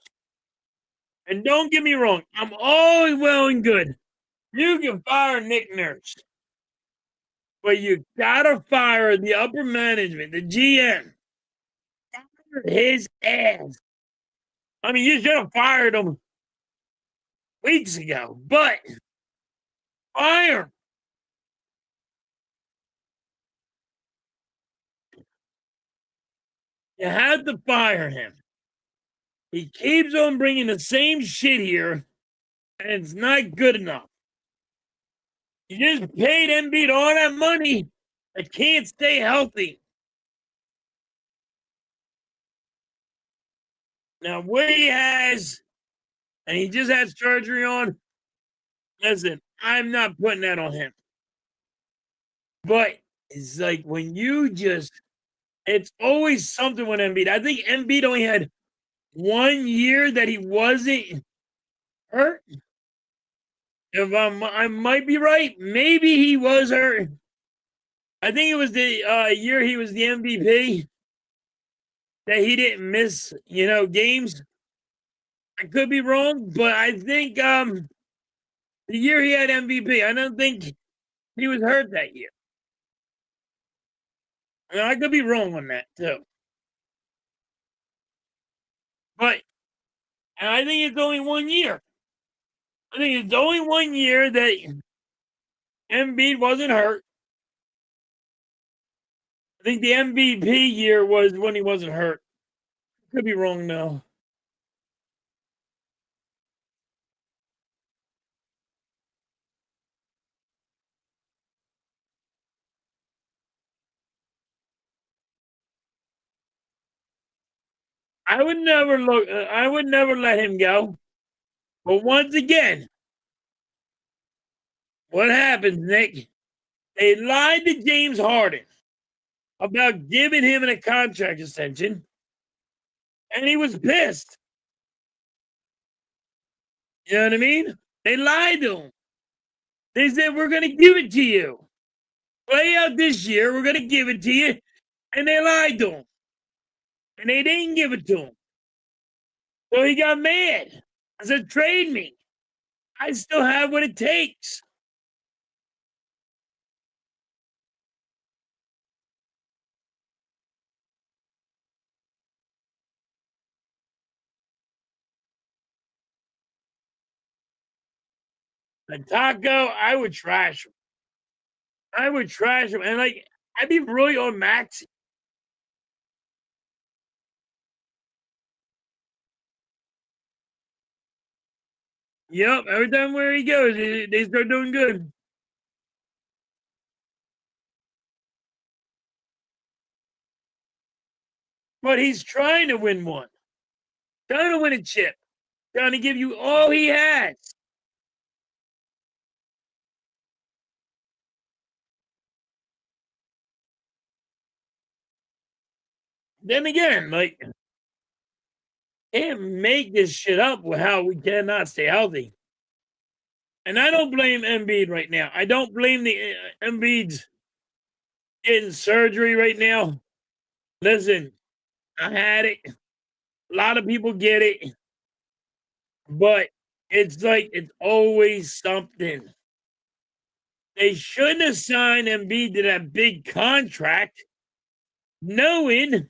S2: and don't get me wrong, I'm always well and good. You can fire Nick Nurse. But you got to fire the upper management, the GM. Fire his ass. I mean, you should have fired him weeks ago, but fire him. You had to fire him. He keeps on bringing the same shit here, and it's not good enough. You just paid Embiid all that money. I can't stay healthy. Now, what he has, and he just had surgery on, listen, I'm not putting that on him. But it's like when you just, it's always something with Embiid. I think Embiid only had 1 year that he wasn't hurt. If I might be right. Maybe he was hurt. I think it was the year he was the MVP that he didn't miss, games. I could be wrong, but I think the year he had MVP, I don't think he was hurt that year. I could be wrong on that too. But I think it's only 1 year. I think it's only 1 year that Embiid wasn't hurt. I think the MVP year was when he wasn't hurt. Could be wrong though. I would never look. I would never let him go. But once again, what happens, Nick? They lied to James Harden about giving him a contract extension, and he was pissed. You know what I mean? They lied to him. They said, "We're going to give it to you. Play out this year. We're going to give it to you," and they lied to him, and they didn't give it to him. So he got mad. I said, "Trade me. I still have what it takes." And Taco, I would trash him. I would trash him, and I'd be really on Maxey. Yep, every time where he goes, they start doing good. But he's trying to win one, trying to win a chip, trying to give you all he has. Then again, can't make this shit up with how we cannot stay healthy. And I don't blame Embiid right now. I don't blame the Embiid's getting surgery right now. Listen, I had it. A lot of people get it. But it's like it's always something. They shouldn't have signed Embiid to that big contract knowing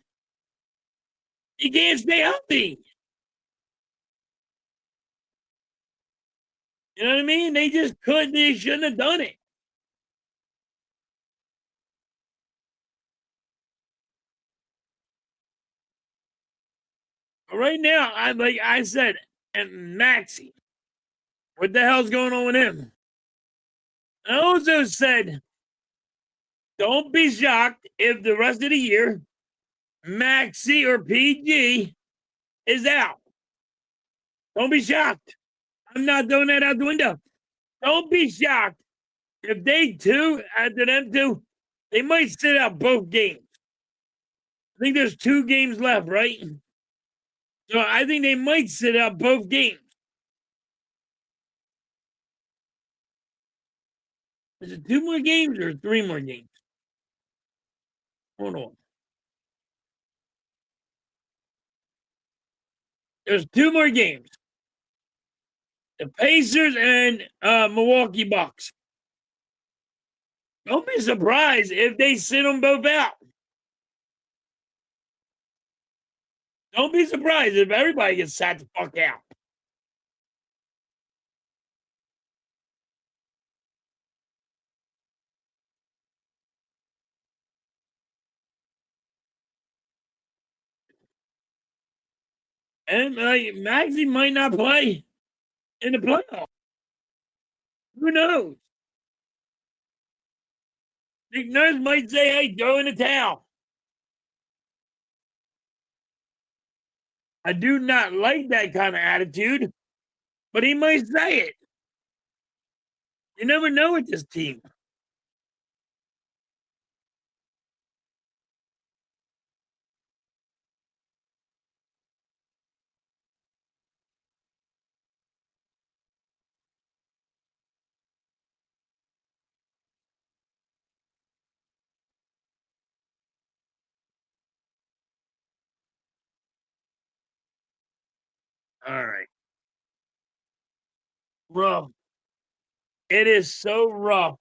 S2: he can't stay healthy. You know what I mean? They just couldn't. They shouldn't have done it. But right now, I'm like I said, and Maxey, what the hell's going on with him? I also said, don't be shocked if the rest of the year Maxey or PG is out. Don't be shocked. I'm not throwing that out the window. Don't be shocked if they two, after them two, they might sit out both games. I think there's 2 games left, right? So I think they might sit out both games. Is it 2 more games or 3 more games? Hold on. There's 2 more games. The Pacers and Milwaukee Bucks. Don't be surprised if they sit them both out. Don't be surprised if everybody gets sat the fuck out. And Maxey might not play in the playoffs. Who knows? Nick Nurse might say, hey, throw in the towel. I do not like that kind of attitude, but he might say it. You never know with this team. All right. Rough. It is so rough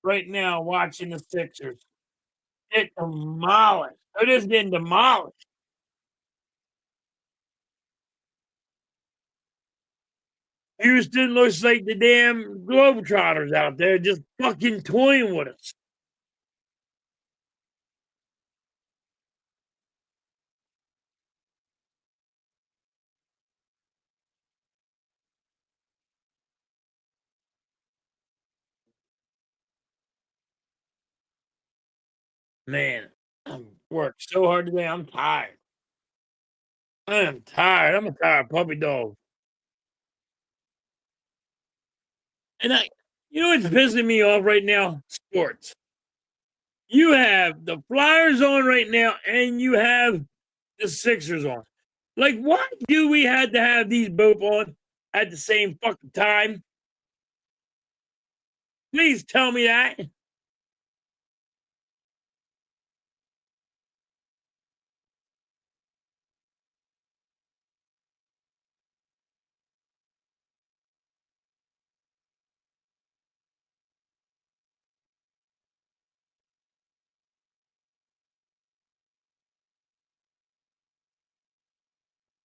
S2: right now watching the Sixers get demolished. They're just getting demolished. Houston looks like the damn Globetrotters out there just fucking toying with us. Man, I worked so hard today. I'm tired. I am tired. I'm a tired puppy dog. And you know what's pissing me off right now? Sports. You have the Flyers on right now, and you have the Sixers on. Like, why do we have to have these both on at the same fucking time? Please tell me that.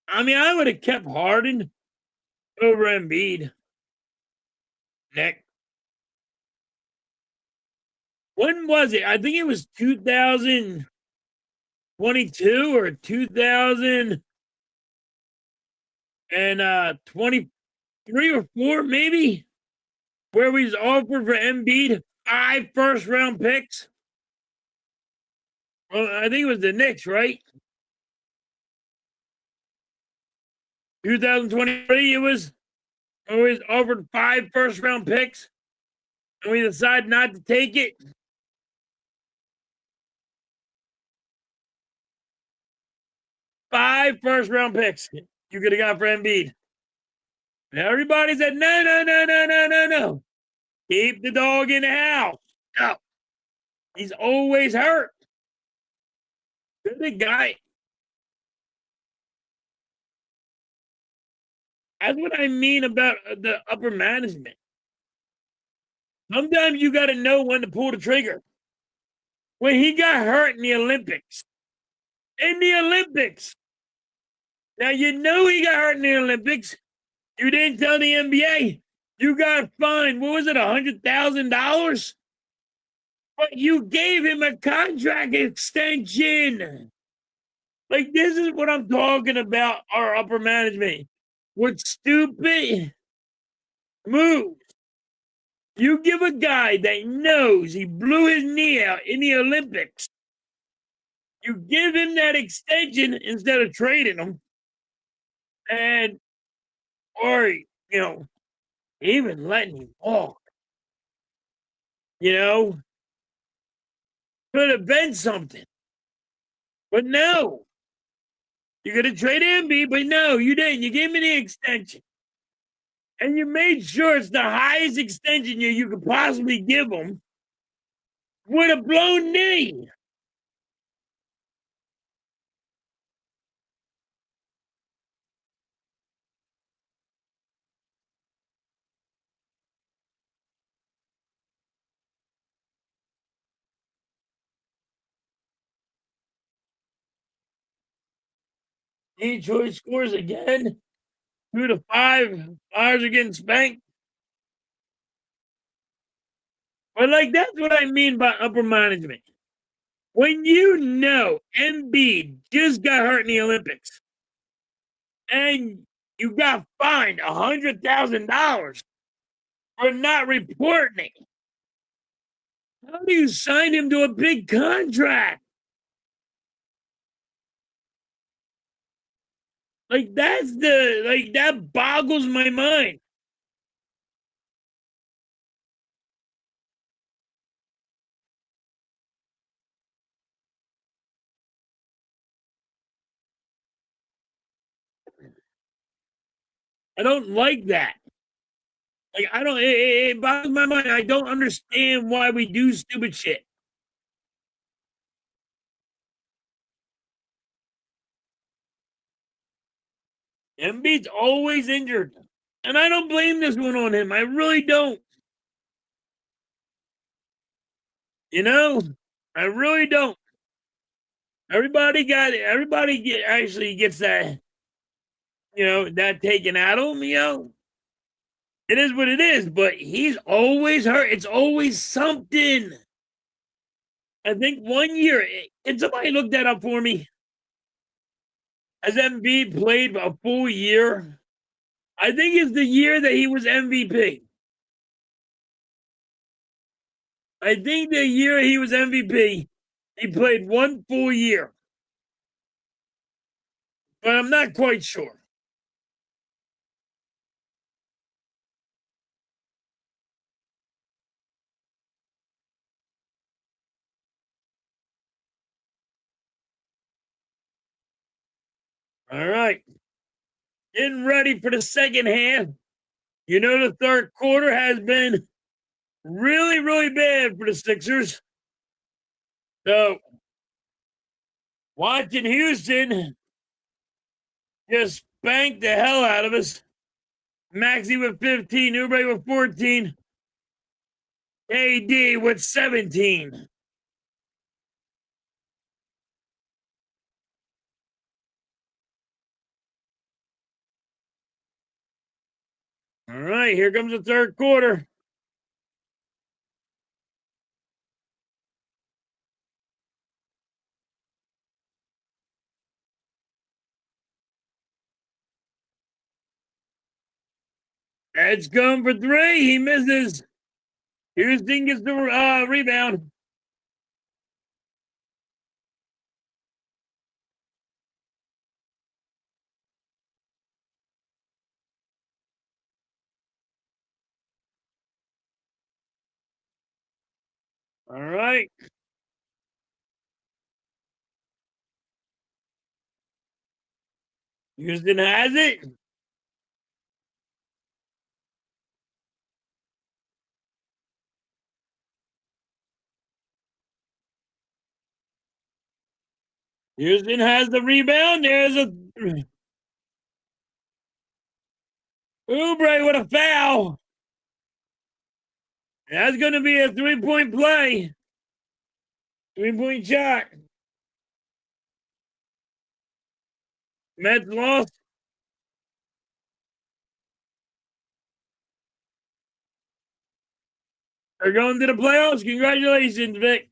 S2: I mean, I would have kept Harden over Embiid. Nick. When was it? I think it was 2022 or 2023 or 4, maybe, where we was offered for Embiid 5 first-round picks. Well, I think it was the Knicks, right? 2023, it was always offered 5 first-round picks, and we decided not to take it. Five first-round picks you could have got for Embiid. And everybody said, no, no, no, no, no, no, no. Keep the dog in the house. No. He's always hurt. Good guy. That's what I mean about the upper management. Sometimes you got to know when to pull the trigger. When he got hurt in the Olympics, now you know he got hurt in the Olympics. You didn't tell the NBA. You got fined. What was it, $100,000? But you gave him a contract extension. Like, this is what I'm talking about, our upper management. With stupid moves. You give a guy that knows he blew his knee out in the Olympics, you give him that extension instead of trading him. And, or, even letting him walk. Could have been something. But no. You could have traded Embiid, but no, you didn't. You gave me the extension. And you made sure it's the highest extension you could possibly give him with a blown knee. Detroit scores again. 2-5. Flyers are getting spanked. But, that's what I mean by upper management. When you know Embiid just got hurt in the Olympics and you got fined $100,000 for not reporting it, How do you sign him to a big contract? Like that boggles my mind. I don't like that. Like I don't. It boggles my mind. I don't understand why we do stupid shit. Embiid's always injured, and I don't blame this one on him. I really don't. You know, I really don't. Actually gets that, that taken out of him. It is what it is. But he's always hurt. It's always something. I think one year, can somebody look that up for me? Has Embiid played a full year? I think it's the year that he was MVP. I think the year he was MVP, he played one full year. But I'm not quite sure. All right. Getting ready for the second half. The third quarter has been really, really bad for the Sixers. So, watching Houston just spank the hell out of us. Maxey with 15, Oubre with 14, AD with 17. All right, here comes the third quarter. Edge going for three. He misses. Houston gets the rebound. All right. Houston has it. Houston has the rebound. There's a Oubre with a foul. That's going to be a 3-point play. 3-point shot. Mets lost. They're going to the playoffs. Congratulations, Vic.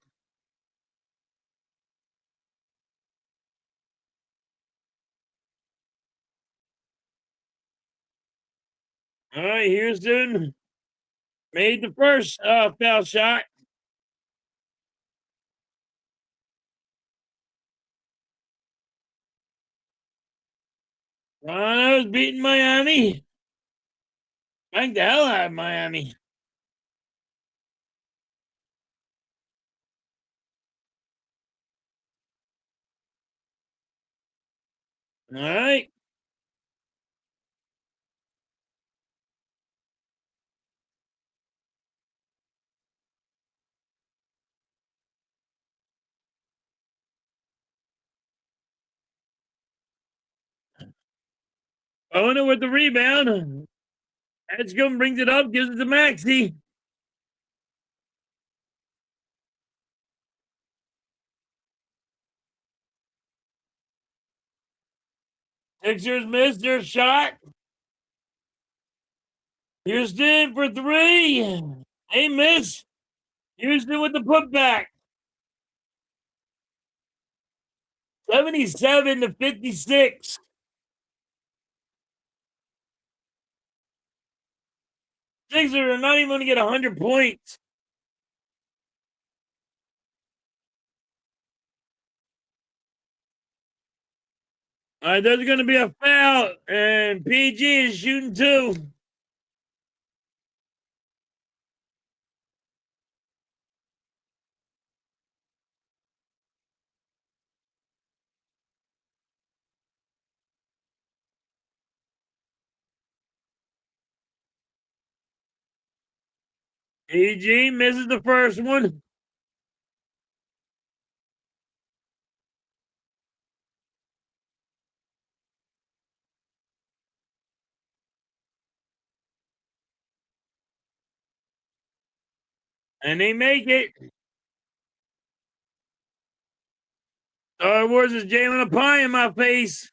S2: All right, Houston made the first foul shot. Toronto's beating Miami. Thank the hell out of Miami. All right. Owner with the rebound. Edgecombe brings it up, gives it to Maxey. Sixers missed their shot. Houston for three. They miss. Houston with the putback. 77-56. Sixers are not even going to get 100 points. All right, there's going to be a foul, and PG is shooting 2. PG misses the first one. And they make it. Star Wars is jamming a pie in my face.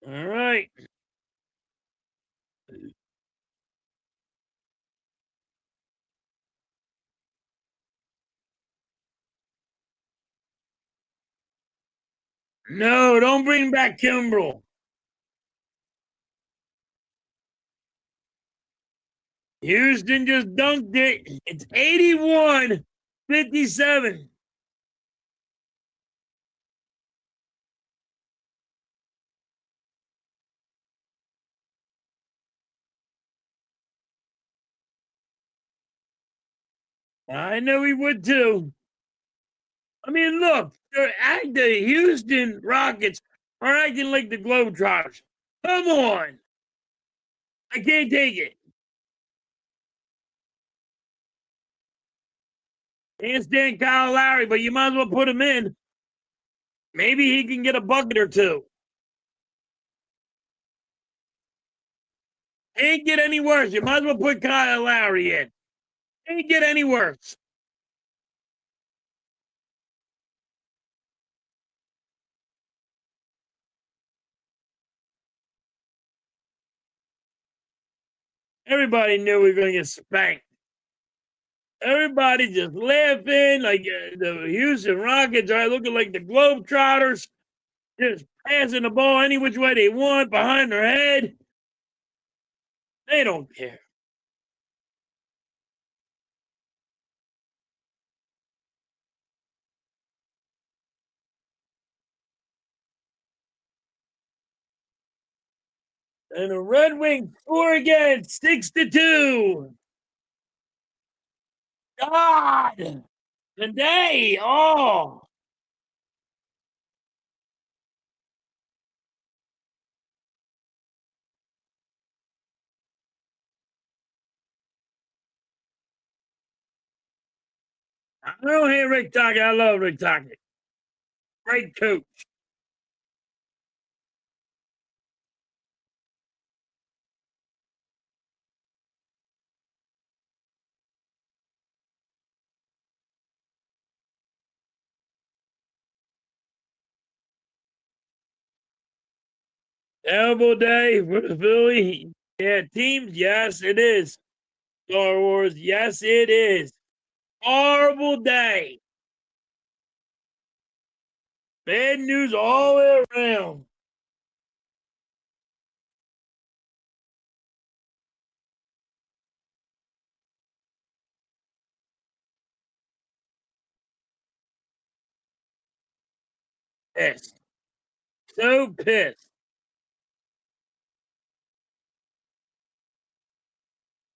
S2: All right. No, don't bring back Kimbrel. Houston just dunked it. It's 81-57. I know he would too. I mean, look, the Houston Rockets are acting like the Globetrotters. Come on. I can't take it. Can't stand Kyle Lowry, but you might as well put him in. Maybe he can get a bucket or 2. Ain't get any worse. You might as well put Kyle Lowry in. Ain't get any worse. Everybody knew we were going to get spanked. Everybody just laughing like the Houston Rockets are looking like the Globetrotters, just passing the ball any which way they want behind their head. They don't care. And the Red Wings score again, 6-2. God, today, oh. I don't hate Rick Tocchet. I love Rick Tocchet. Great coach. Terrible day for the Philly. Yeah, teams, yes, it is. Star Wars, yes, it is. Horrible day. Bad news all the way around. Pissed. So pissed.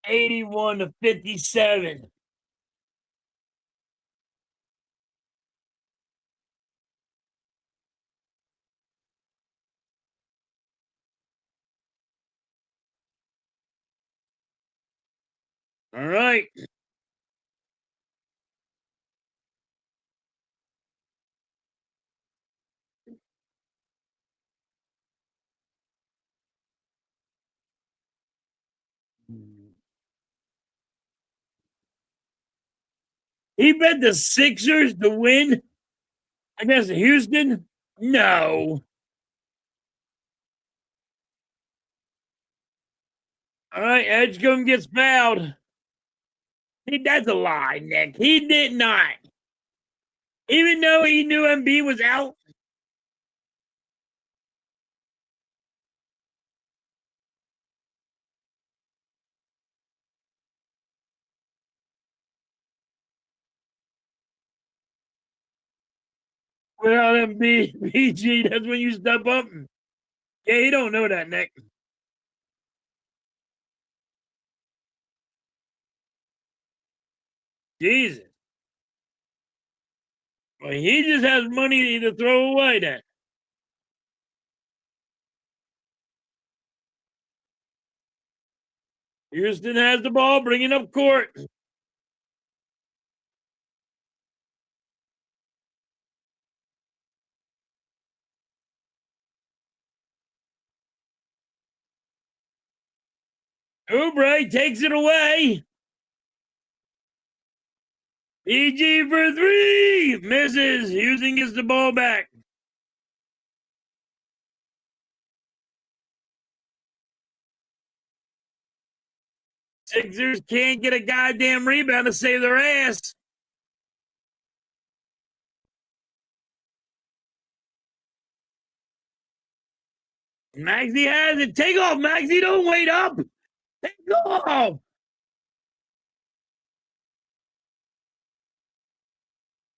S2: 81-57. All right. He bet the Sixers to win against Houston? No. All right, Edgecombe gets fouled. That's a lie, Nick. He did not. Even though he knew MB was out. Well, MB, PG, that's when you step up. Yeah, he don't know that, Nick. Jesus. Well, he just has money to throw away then. Houston has the ball, bringing up court. Oubre takes it away. PG for three. Misses. Houston gets the ball back. Sixers can't get a goddamn rebound to save their ass. Maxey has it. Take off, Maxey. Don't wait up. Take off.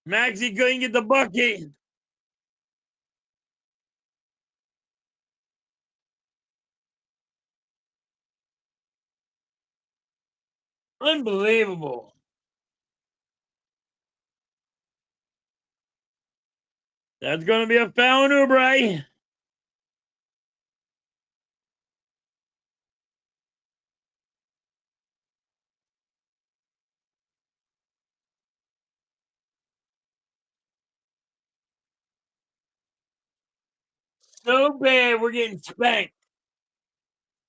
S2: Maxey couldn't get the bucket. Unbelievable. That's going to be a foul on Oubre. So bad we're getting spanked.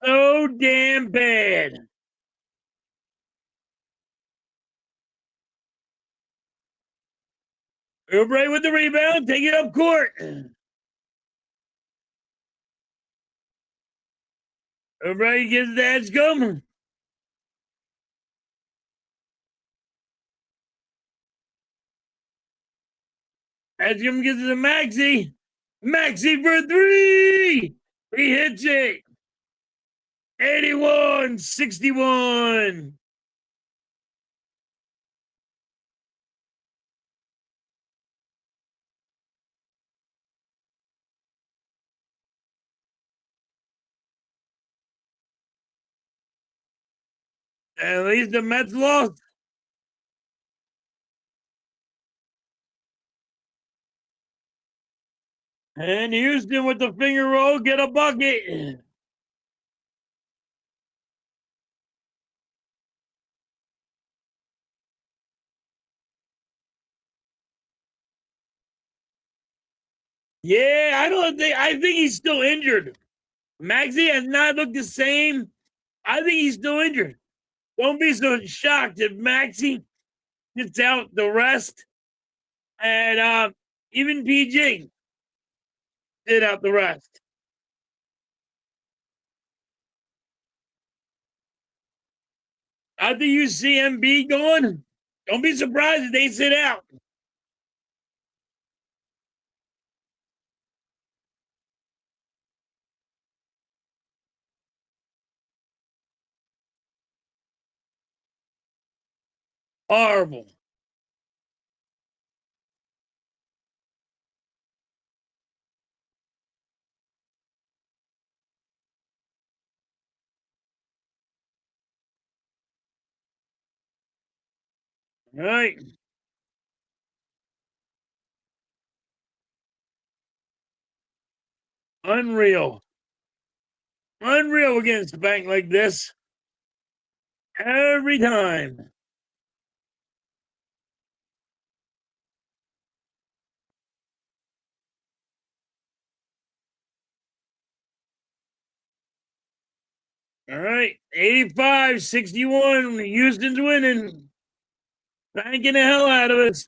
S2: So damn bad. Oubre with the rebound. Take it up court. Oubre gets the Edgecombe. Edgecombe gets it to Maxey. Maxey for three. He hits it. 81-61. At least the Mets lost. And Houston with the finger roll, get a bucket. Yeah, I think he's still injured. Maxey has not looked the same. I think he's still injured. Don't be so shocked if Maxey gets out the rest. And even PG did out the rest. I think you see MB going. Don't be surprised if they sit out. Horrible. All right. Unreal. Unreal against a bank like this. Every time. All right. 85-61. Houston's winning. Banking the hell out of us.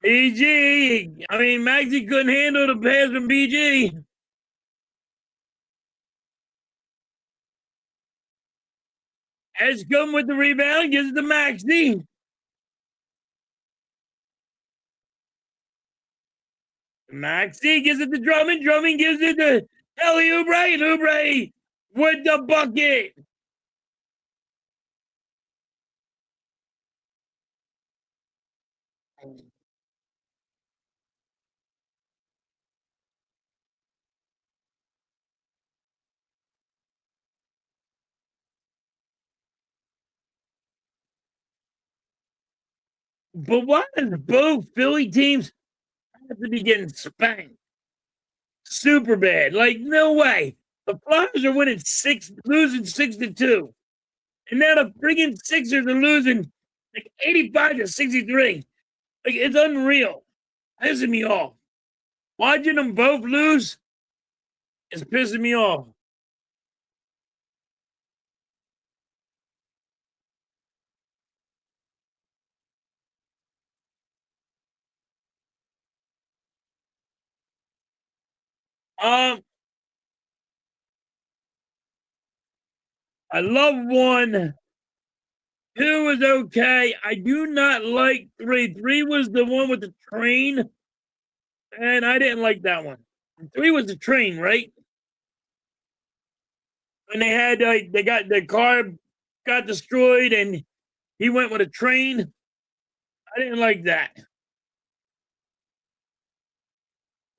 S2: BG. I mean, Maxey couldn't handle the pass from BG. Edgecombe with the rebound gives it to Maxey. Maxey gives it to Drummond. Drummond gives it to Kelly Oubre. And Oubre with the bucket. But why does both Philly teams have to be getting spanked super bad? Like, no way. The Flyers are winning losing 6-2. And now the friggin' Sixers are losing like 85-63. Like, it's unreal. Pissing me off. Watching them both lose is pissing me off. Um, I love 1. 2 was okay. I do not like 3. 3 was the one with the train, and I didn't like that one. 3 was the train, right? And they had they got the car got destroyed, and he went with a train. I didn't like that.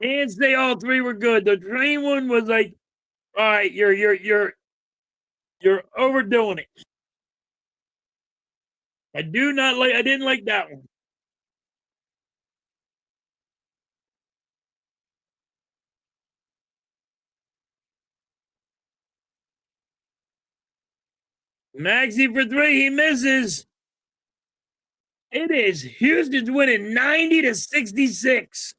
S2: Can't say all 3 were good. The train one was like, all right, you're overdoing it. I didn't like that one. Maxey for 3, he misses. It is Houston's winning 90-66.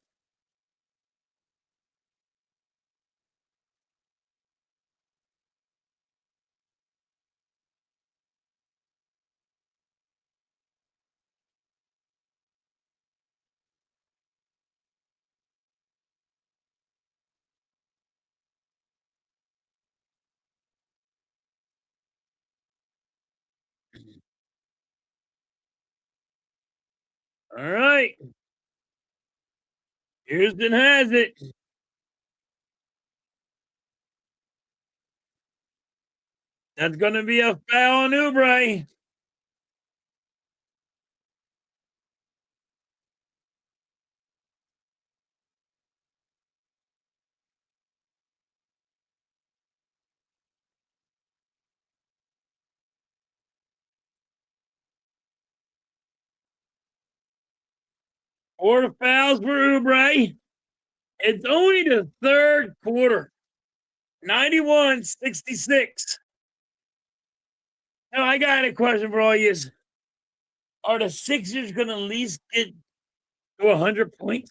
S2: All right. Houston has it. That's going to be a foul on Oubre. Four fouls for Oubre. It's only the third quarter. 91-66. Now, I got a question for all you. Are the Sixers going to at least get to 100 points?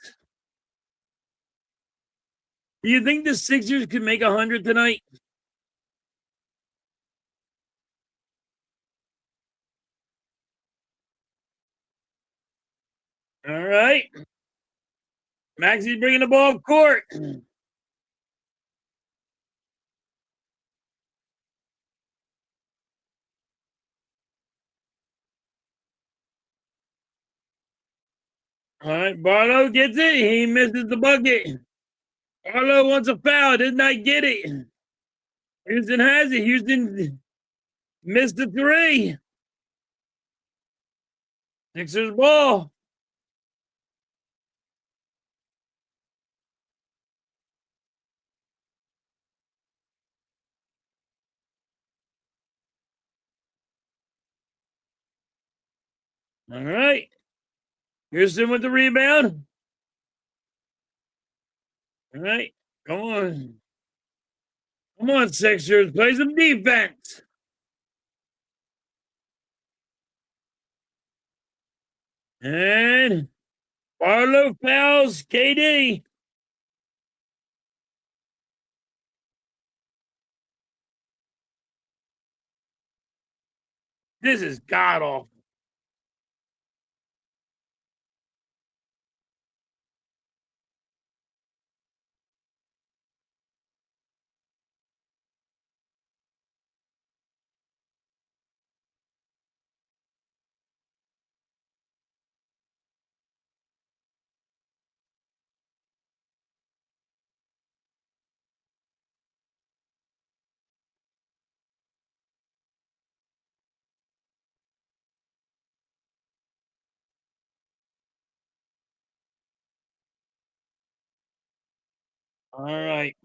S2: Do you think the Sixers can make 100 tonight? All right. Maxey's bringing the ball up court. All right. Barlow gets it. He misses the bucket. Barlow wants a foul. Did not get it. Houston has it. Houston missed the 3. Sixers ball. All right. Houston with the rebound. All right. Come on. Come on, Sixers. Play some defense. And Barlow fouls KD. This is god awful. All right.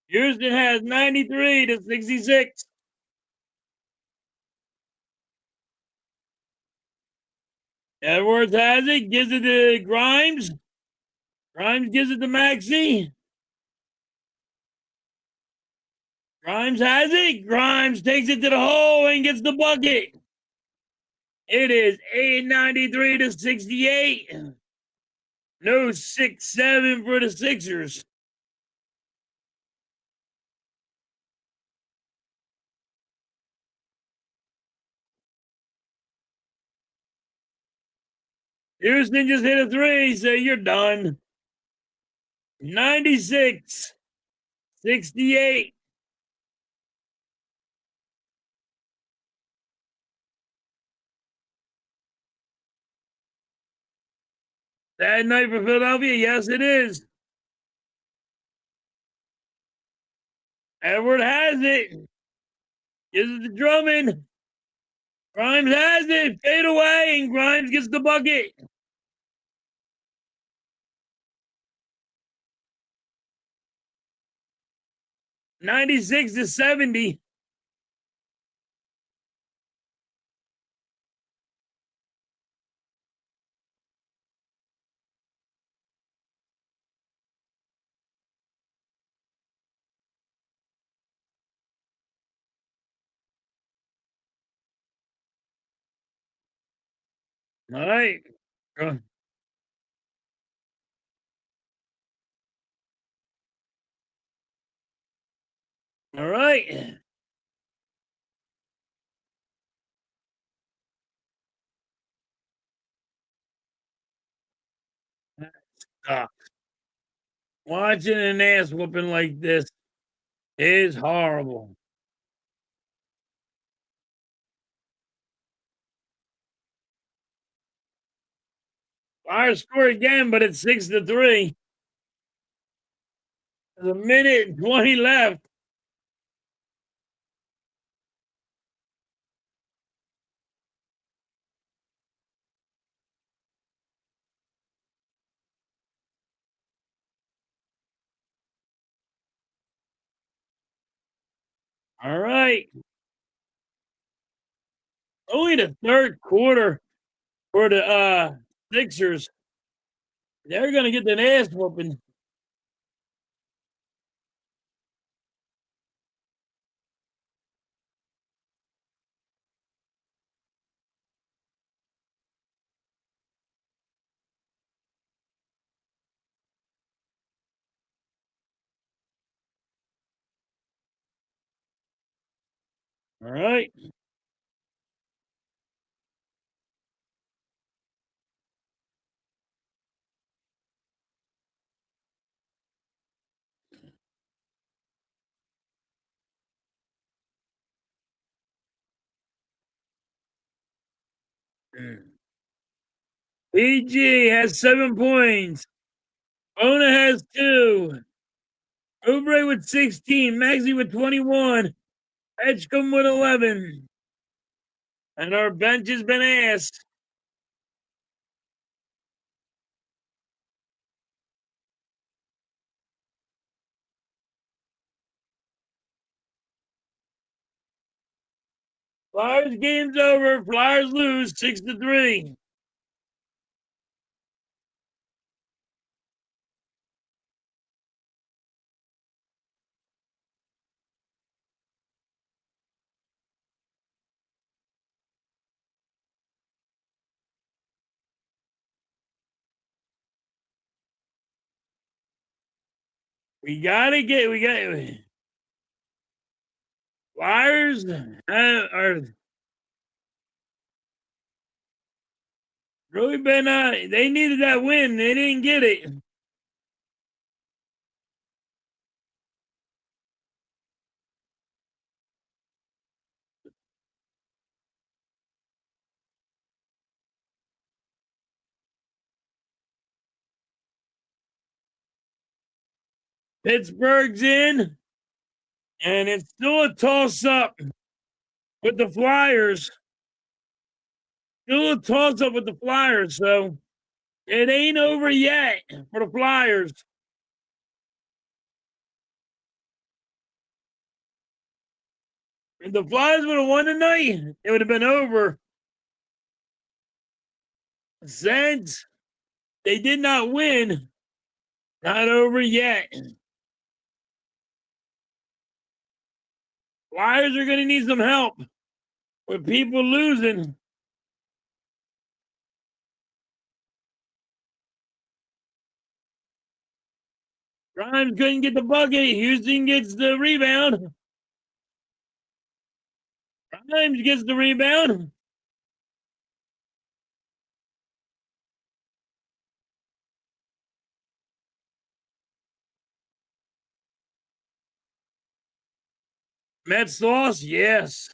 S2: Houston has 93 to 66. Edwards has it, gives it to Grimes. Grimes gives it to Maxey. Grimes has it. Grimes takes it to the hole and gets the bucket. It is 893 to 68. No 6-7 for the Sixers. Houston just hit a three, so you're done. 96 68. That night for Philadelphia, yes, it is. Edward has it. Gives it to Drummond. Grimes has it. Fade away, and Grimes gets the bucket. $96 to $70. All right. All right. Uh, Watching an ass whooping like this is horrible. Flyers score again, but it's 6-3. There's a minute and 20 left. All right. Only the third quarter for the Sixers. They're gonna get that ass whooping. All right. PG has 7 points. Bona has 2. Oubre with 16. Maxey with 21. Edgecombe with 11. And our bench has been asked. Flyers game's over. Flyers lose 6-3. We got Flyers are really been they needed that win. They didn't get it. Pittsburgh's in, and it's still a toss up with the Flyers. Still a toss up with the Flyers, so it ain't over yet for the Flyers. If the Flyers would have won tonight, it would have been over. Since they did not win, not over yet. Flyers are going to need some help with people losing. Grimes couldn't get the bucket. Houston gets the rebound. Grimes gets the rebound. Mets lost? Yes.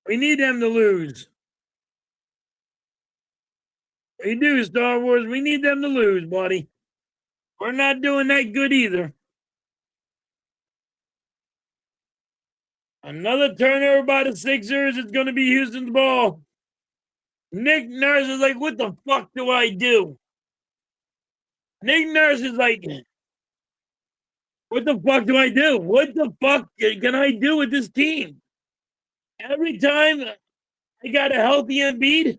S2: We need them to lose. We do, Star Wars. We need them to lose, buddy. We're not doing that good either. Another turnover by the Sixers. It's going to be Houston's ball. Nick Nurse is like, what the fuck do I do? Nick Nurse is like, what the fuck do I do? What the fuck can I do with this team? Every time I got a healthy Embiid,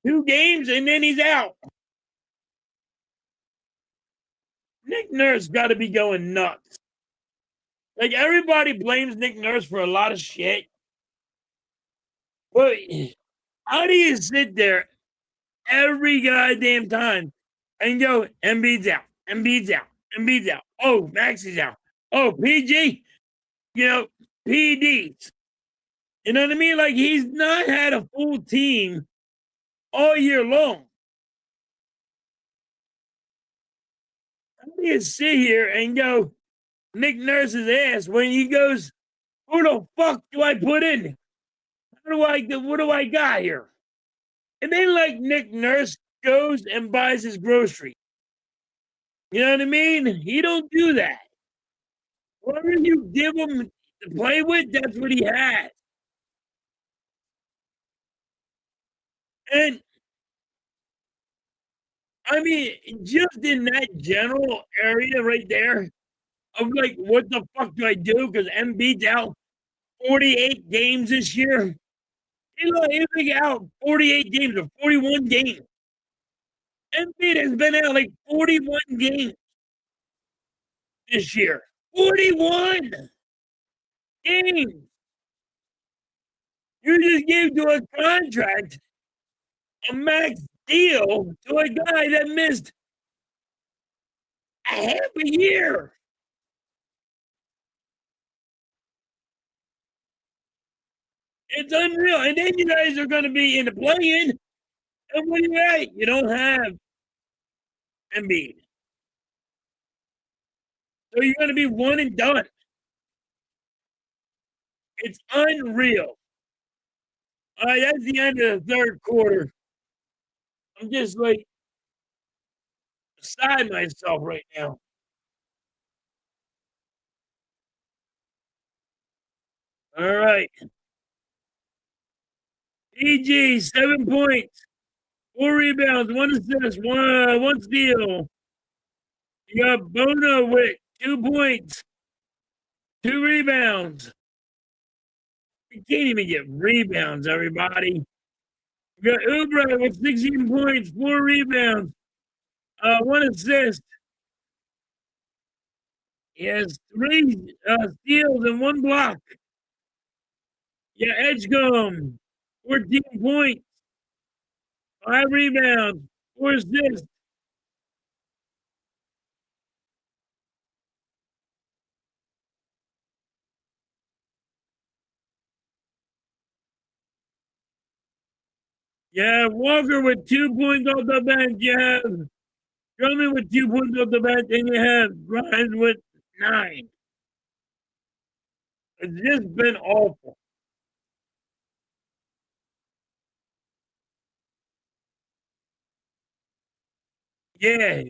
S2: 2 games, and then he's out. Nick Nurse got to be going nuts. Like, everybody blames Nick Nurse for a lot of shit. But how do you sit there every goddamn time and go, Embiid's out, Embiid's out, Embiid's out. Oh, Maxey's out. Oh, PG, PDs. You know what I mean? Like, he's not had a full team all year long. How do you sit here and go, Nick Nurse's ass, when he goes, who the fuck do I put in? What do I got here? And then, like, Nick Nurse goes and buys his groceries. You know what I mean? He don't do that. Whatever you give him to play with, that's what he has. And I mean, just in that general area right there, of like, what the fuck do I do? Because Embiid's out 48 games this year. He's like out 48 games or 41 games. Embiid has been out like 41 games this year. 41 games. You just gave to a contract, a max deal, to a guy that missed a half a year. It's unreal. And then you guys are going to be in the play-in. And what do you at? You don't have Embiid. So you're going to be one and done. It's unreal. All right, that's the end of the third quarter. I'm just like beside myself right now. All right. PG, 7 points, 4 rebounds, 1 assist, one steal. You got Bono with 2 points, 2 rebounds. You can't even get rebounds, everybody. You got Oubre with 16 points, 4 rebounds, 1 assist. He has 3 steals and 1 block. Yeah, Edgecombe, 14 points, 5 rebounds, 4 assists. Yeah, Walker with 2 points off the bench. You have Drummond with 2 points off the bench, and you have Grimes with 9. It's just been awful. Yeah.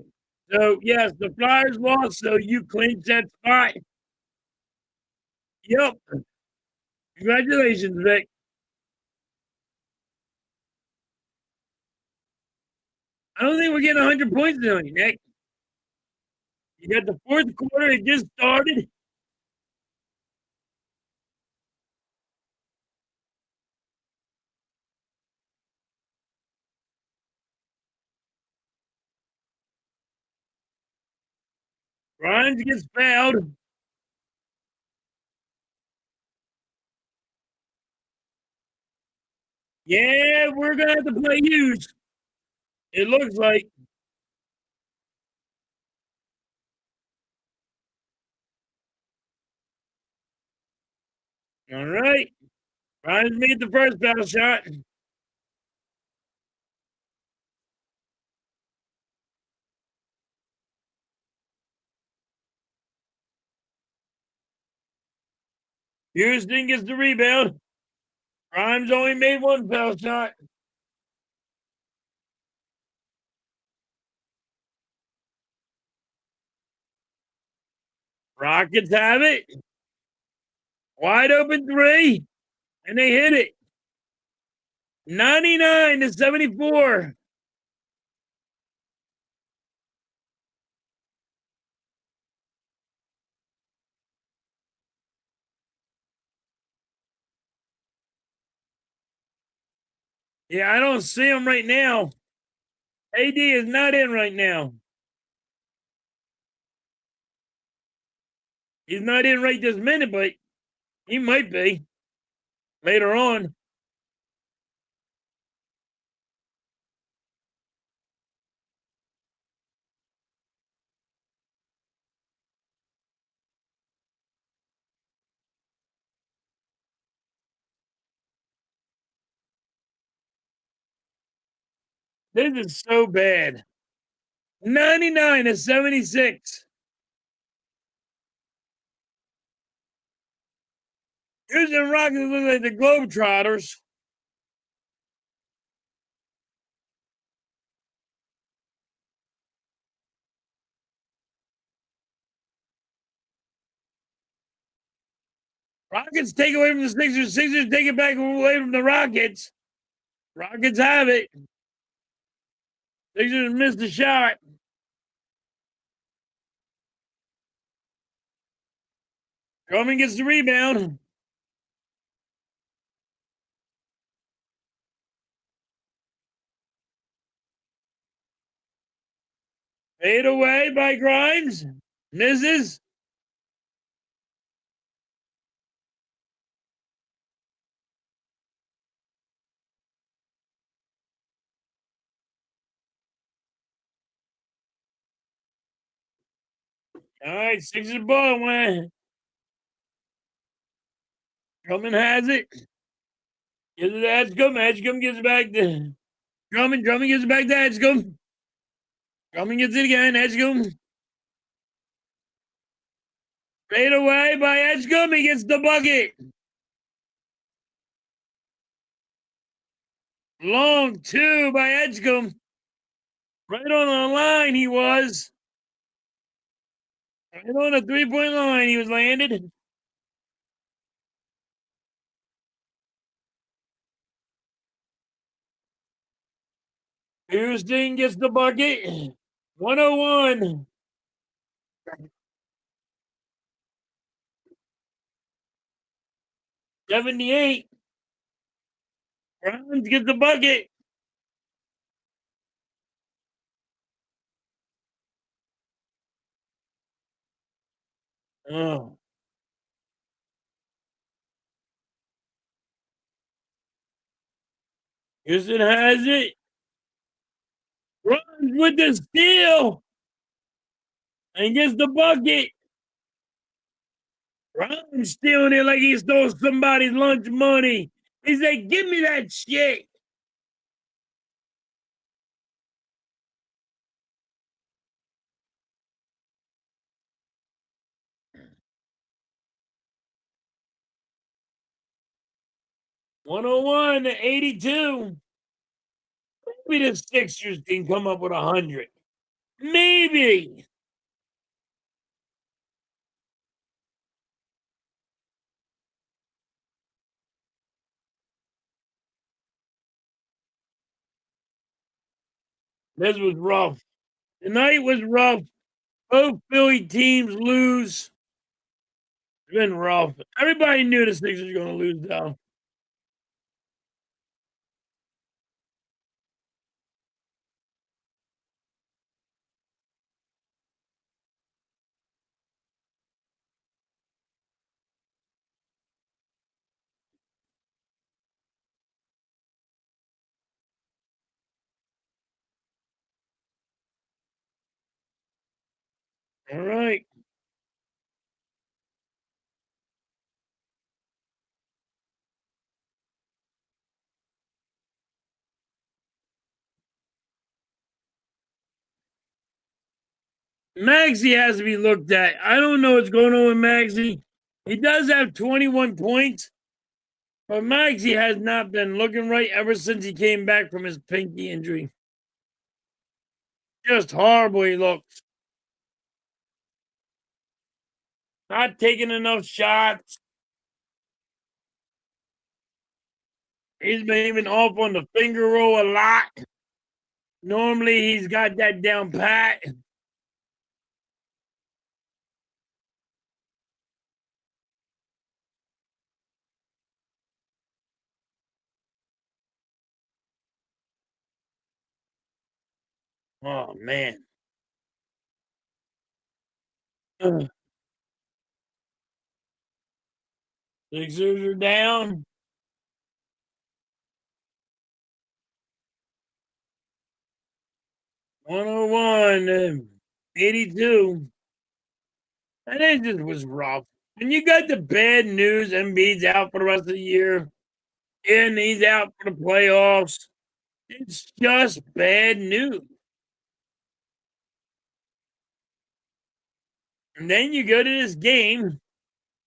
S2: So, yes, the Flyers lost, so you clinched that spot. Yep. Congratulations, Vic. I don't think we're getting 100 points tonight, Nick. You got the fourth quarter. It just started. Grimes gets fouled. Yeah, we're gonna have to play use. It looks like. All right. Grimes made the first foul shot. Houston gets the rebound. Grimes only made one foul shot. Rockets have it. Wide open three. And they hit it. 99-74. Yeah, I don't see him right now. AD is not in right now. He's not in right this minute, but he might be later on. This is so bad. 99-76. Houston Rockets look like the Globetrotters. Rockets take away from the Sixers. Sixers take it back away from the Rockets. Rockets have it. Sixers missed the shot. Drummond gets the rebound. Fade away by Grimes. Misses. All right, Sixers ball went. Drummond has it. Gives it to Edgecombe. Edgecombe gives it back to Drummond. Drummond gives it back to Edgecombe. Drummond gets it again. Edgecombe. Fade away by Edgecombe. He gets the bucket. Long two by Edgecombe. Right on the line he was. Right on the 3-point line he was landed. Houston gets the bucket. 101. $78. Browns get the bucket. Oh. Houston has it. Runs with the steal. And gets the bucket. Runs stealing it like he stole somebody's lunch money. He said, give me that shit. $101-82. Maybe the Sixers can come up with 100. Maybe. This was rough. Tonight was rough. Both Philly teams lose. It's been rough. Everybody knew the Sixers were going to lose, though. All right. Maxey has to be looked at. I don't know what's going on with Maxey. He does have 21 points, but Maxey has not been looking right ever since he came back from his pinky injury. Just horrible he looks. Not taking enough shots. He's been even off on the finger roll a lot. Normally he's got that down pat. Oh man. Ugh. Sixers are down. 101, 82. And it just was rough. And you got the bad news, Embiid's out for the rest of the year, and he's out for the playoffs. It's just bad news. And then you go to this game,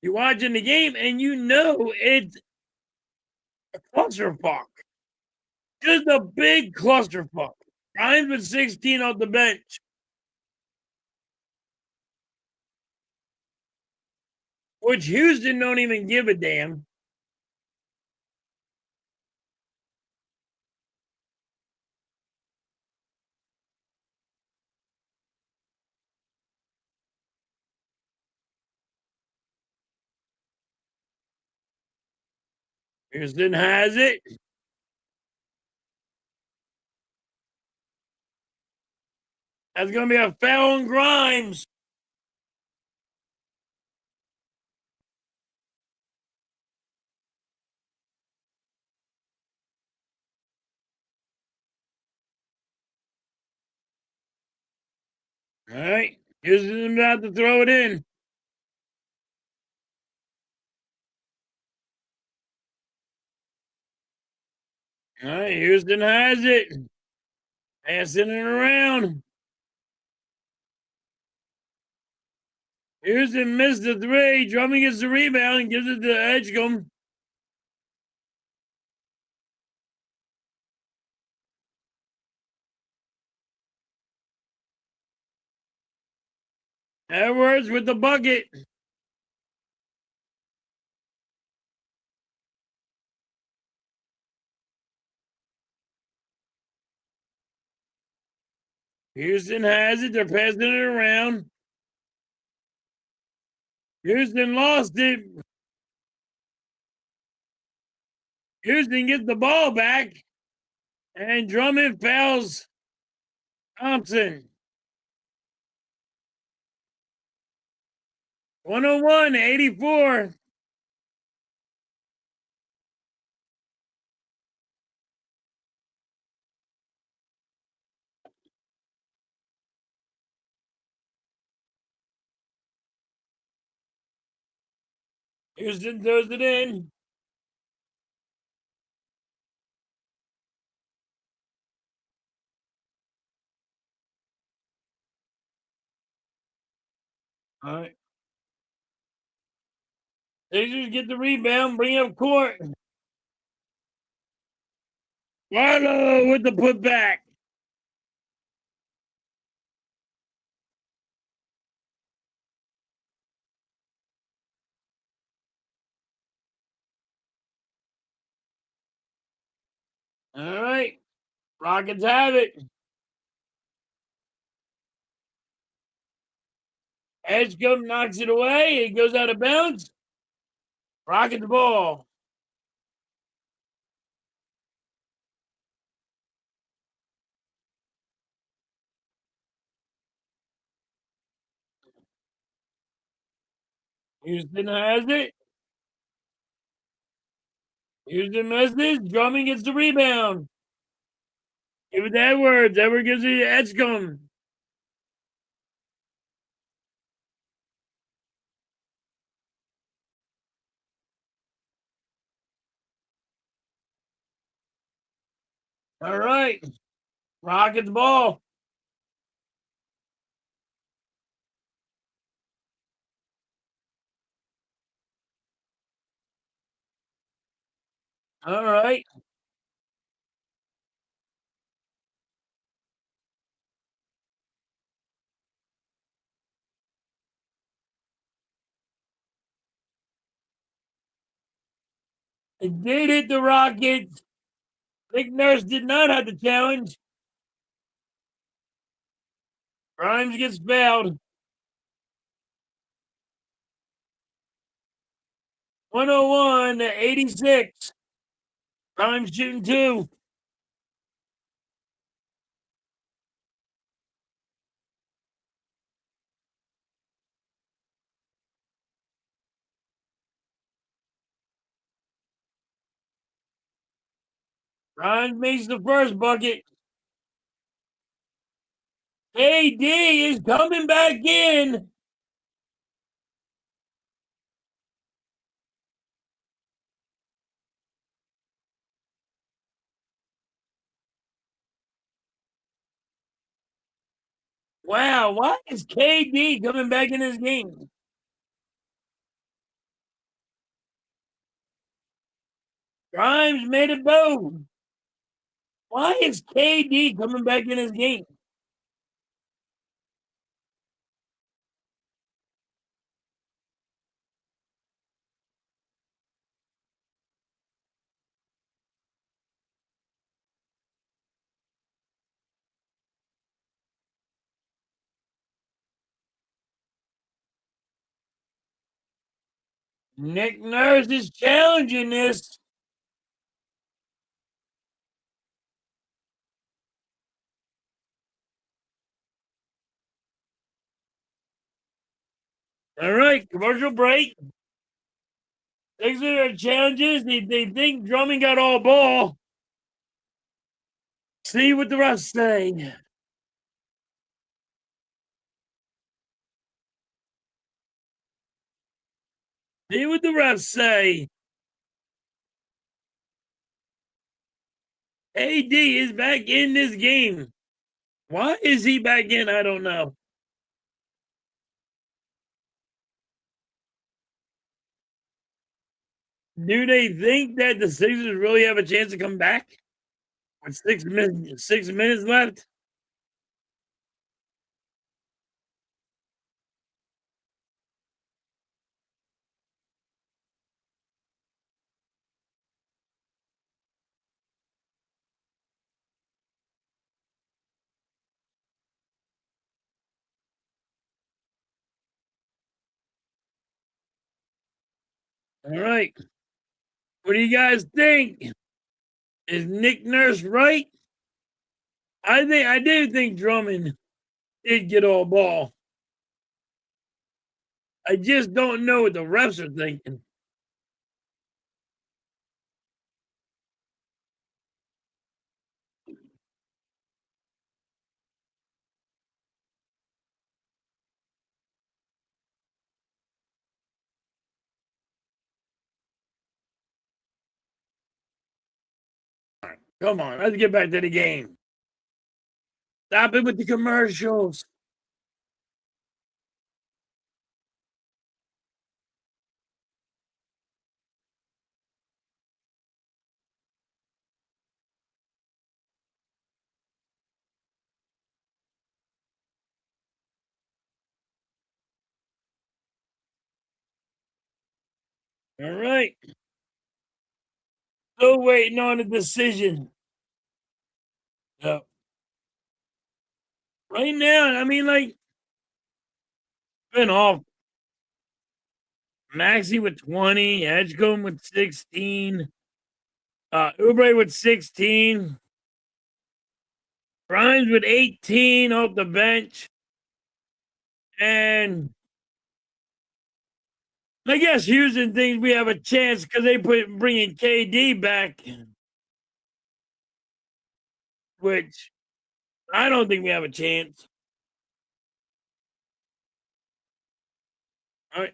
S2: you're watching the game, and you know it's a clusterfuck. Just a big clusterfuck. Grimes with 16 off the bench. Which Houston don't even give a damn. Houston has it. That's going to be a foul on Grimes. All right. Houston's about to throw it in. All right. Houston has it. Passing it around. Houston missed the three. Drummond gets the rebound and gives it to Edgecombe. Edwards with the bucket. Houston has it. They're passing it around. Houston lost it. Houston gets the ball back. And Drummond fouls Thompson. 101-84. Houston throws it in. All right. Sixers get the rebound, bring up court. Barlow with the putback. All right. Rockets have it. Edgecombe knocks it away. It goes out of bounds. Rockets ball. Houston has it. Houston misses. Drummond gets the rebound. Give it to Edwards. Edwards gives it to Edgecombe. All right. Rockets ball. All right. It did hit the Rockets. Nick Nurse did not have the challenge. Grimes gets fouled. 101 to 86. Grimes shooting two. Grimes makes the first bucket. KD is coming back in. Wow, why is KD coming back in this game? Grimes made it both. Why is KD coming back in this game? Nick Nurse is challenging this. All right, commercial break. Sixers are challenges. They think Drummond got all ball. See what the refs say. See what the refs say. AD is back in this game. Why is he back in? I don't know. Do they think that the Sixers really have a chance to come back with 6 minutes left? All right. What do you guys think? Is Nick Nurse right? I do think Drummond did get all ball. I just don't know what the refs are thinking. Come on, let's get back to the game. Stop it with the commercials. All right. Still waiting on a decision. Yep. Right now, I mean, like, been off. Maxey with 20, Edgecombe with 16, Oubre with 16, Grimes with 18 off the bench, and I guess Houston thinks we have a chance because they bringing KD back, which I don't think we have a chance. All right.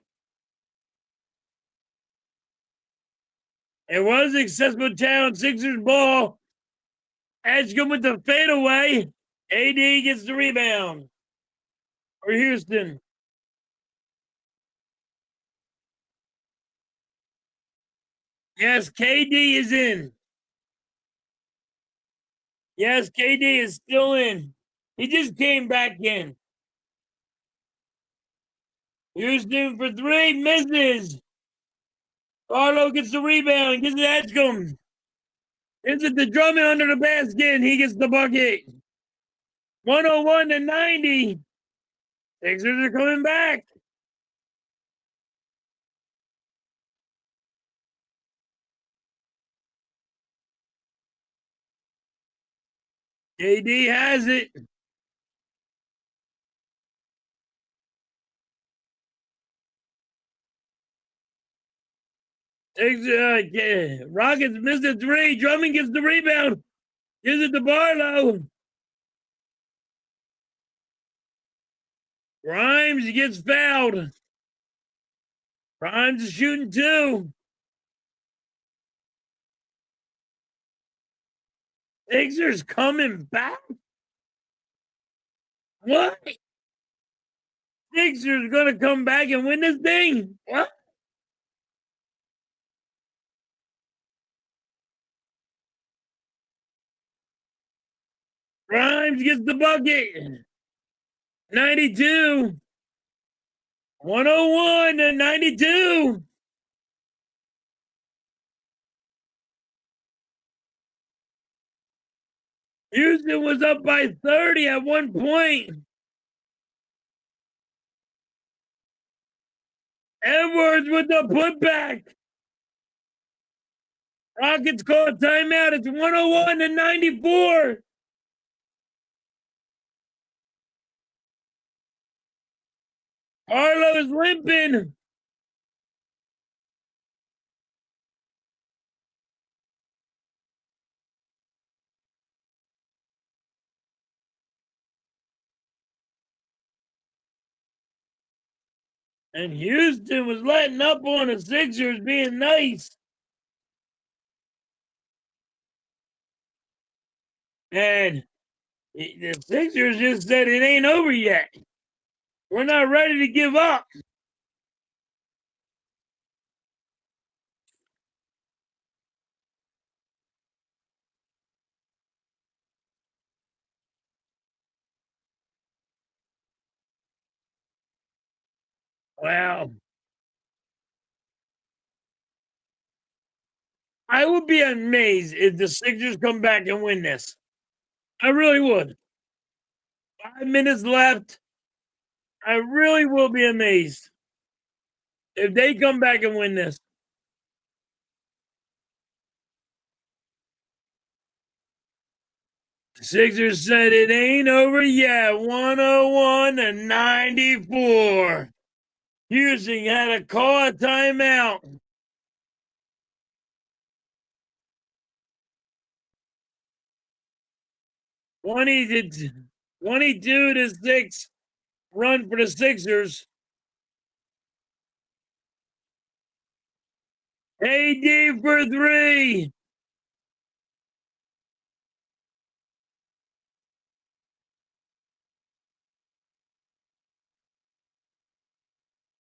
S2: It was a successful challenge. Sixers ball. Edgecombe with the fadeaway. AD gets the rebound for Houston. Yes, KD is in. Yes, KD is still in. He just came back in. Houston for three, misses. Barlow gets the rebound, gets it to Edgecombe. Gives it to Drummond under the basket, and he gets the bucket. 101 to 90. Sixers are coming back. KD has it. Rockets missed a three. Drummond gets the rebound. Gives it to Barlow. Grimes gets fouled. Grimes is shooting two. Sixers coming back? What? Sixers gonna come back and win this thing? What? Grimes gets the bucket. 92. 101 to 92. Houston was up by 30 at one point. Edwards with the putback. Rockets call a timeout. It's 101 to 94. Barlow is limping. And Houston was letting up on the Sixers being nice. And the Sixers just said it ain't over yet. We're not ready to give up. Wow. I would be amazed if the Sixers come back and win this. I really would. 5 minutes left. I really will be amazed if they come back and win this. Sixers said it ain't over yet. 101 to 94. Houston had to call a timeout. 22 to 6 run for the Sixers. AD for three.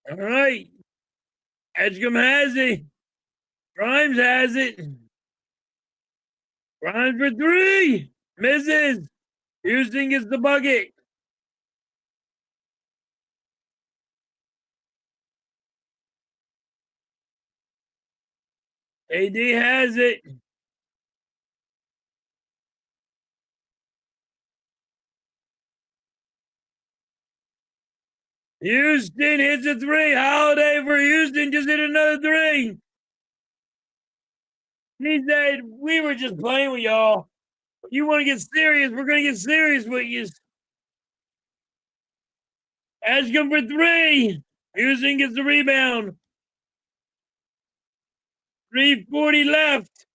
S2: All right. Edgecombe has it. Grimes has it. Grimes for three. Misses. Houston gets the bucket. AD has it. Houston hits a three. Holiday for Houston just hit another three. He said, we were just playing with y'all. You want to get serious? We're going to get serious with you. Edgecombe for three. Houston gets the rebound. 3:40 left.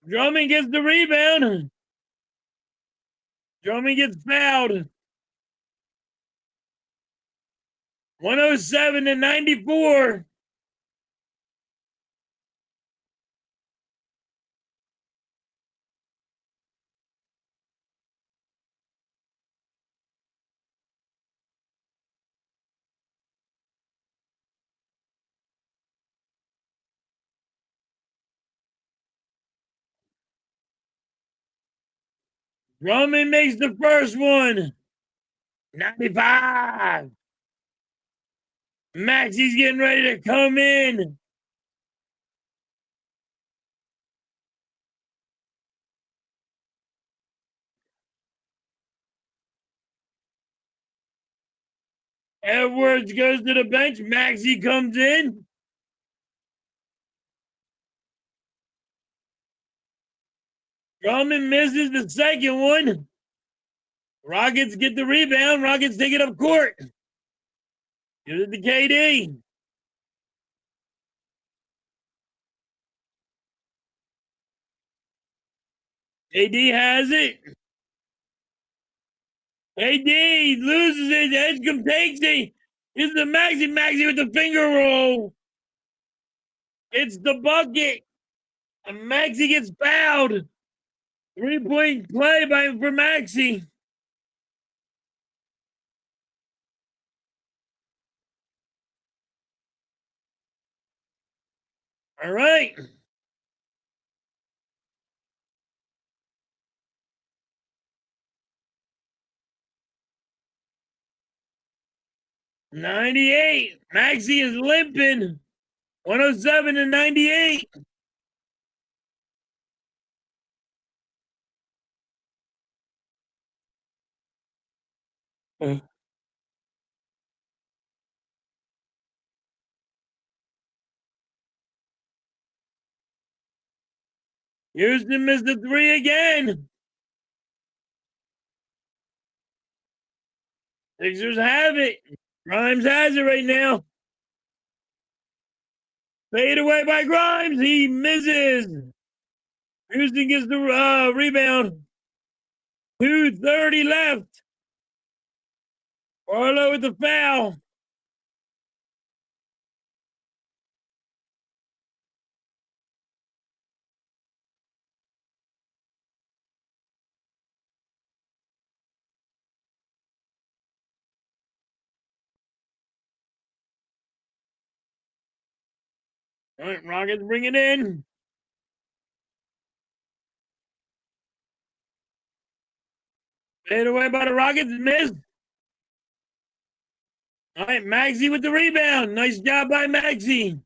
S2: Drummond gets the rebound. Drummond gets fouled. 107 to 94. Drummond makes the first one. 95. Maxie's getting ready to come in. Edwards goes to the bench. Maxie comes in. Drummond misses the second one. Rockets get the rebound. Rockets take it up court. Give it to KD. KD has it. KD loses it. Edgecombe takes it. It's the Maxie. Maxie with the finger roll. It's the bucket. And Maxie gets fouled. 3-point play for Maxie. All right. $98. Maxie is limping. 107 to 98. Houston missed the three again. Sixers have it. Grimes has it right now. Fade away by Grimes. He misses. Houston gets the rebound. 2:30 left. Barlow with the foul. All right, Rockets bring it in. Fade away by the Rockets. Missed. All right, Maxie with the rebound. Nice job by Maxie.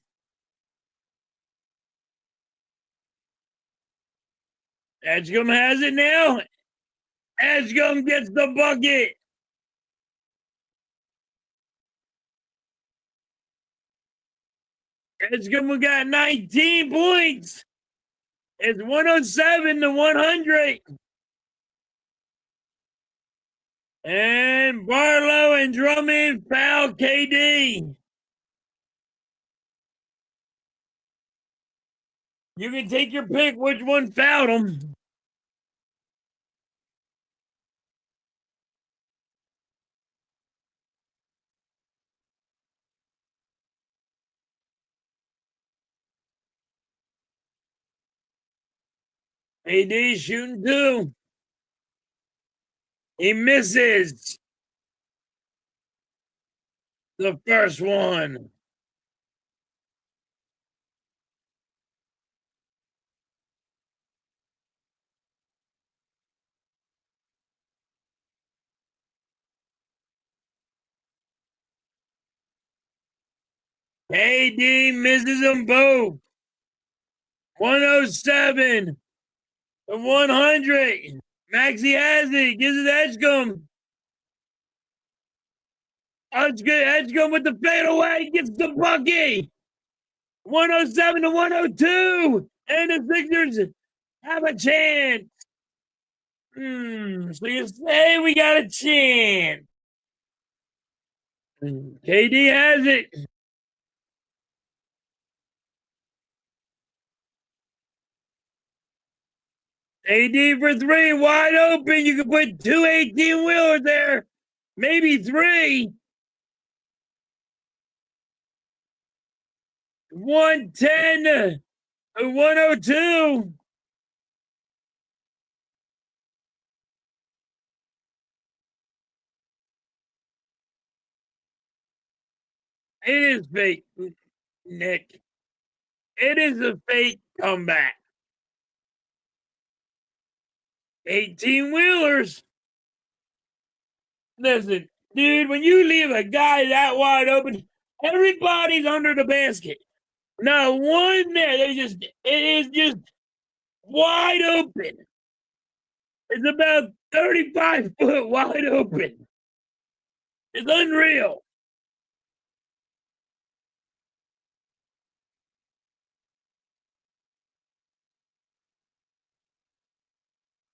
S2: Edgecombe has it now. Edgecombe gets the bucket. Edgecombe got 19 points. It's 107 to 100. And Barlow and Drummond foul KD. You can take your pick which one fouled him. AD shooting two. He misses the first one. AD misses them both. 107 to 100. Maxie has it. Gives it to Edgecombe. Edgecombe with the fadeaway. Gets the bucket. 107 to 102. And the Sixers have a chance. So you say we got a chance. KD has it. AD for three, wide open. You can put 2 18-wheelers there, maybe three. 110 to 102. It is fake, Nick. It is a fake comeback. 18 wheelers. Listen, dude, when you leave a guy that wide open, everybody's under the basket. Not one there. It is just wide open. It's about 35 foot wide open. It's unreal.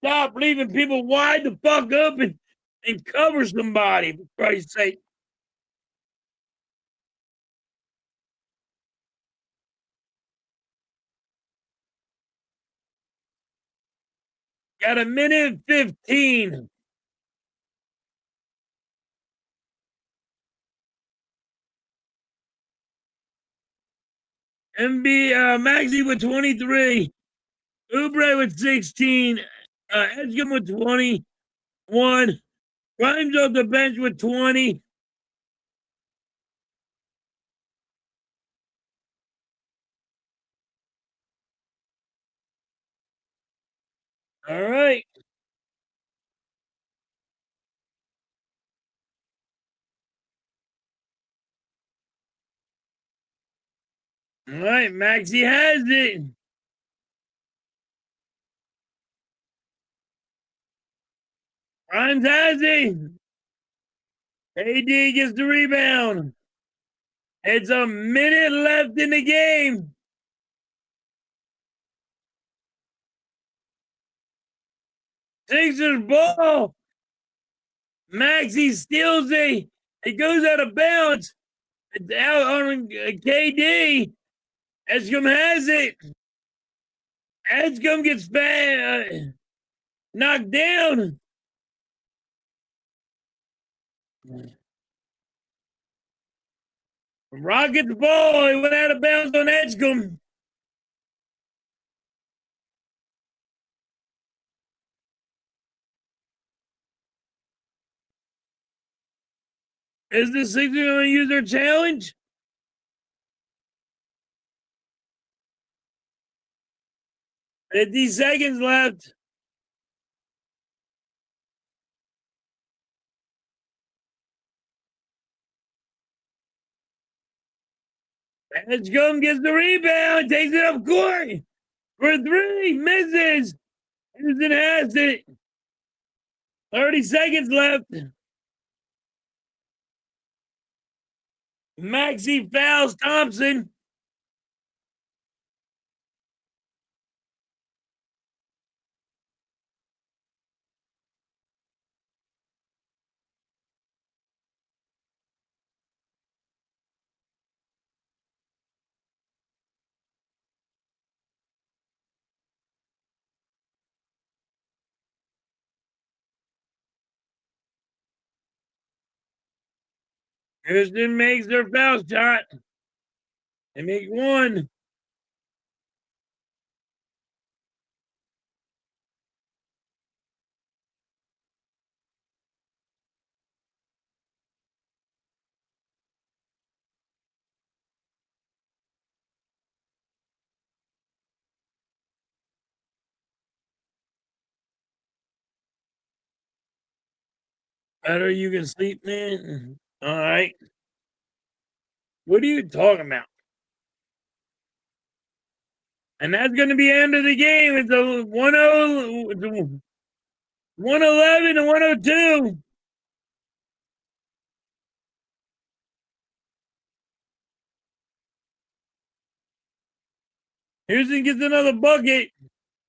S2: Stop leaving people wide the fuck open and cover somebody, for Christ's sake. Got a minute 15. Maxey with 23. Oubre with 16. Edgecombe with 21. Grimes off the bench with 20. All right. All right, Maxey has it. Grimes has it. AD gets the rebound. It's a minute left in the game. Sixers ball. Maxey steals it. It goes out of bounds. It's out on KD. Edgecombe has it. Edgecombe gets knocked down. Rockets ball. It went out of bounds on Edgecombe. Is the Sixers going to use their challenge? $50 seconds left. Edgecombe gets the rebound, takes it up court for three, misses. Houston has it. 30 seconds left. Maxey fouls Thompson. Houston makes their foul shot. They make one. Better you can sleep, man. All right. What are you talking about? And that's going to be the end of the game. It's a 111 to 102. Houston gets another bucket.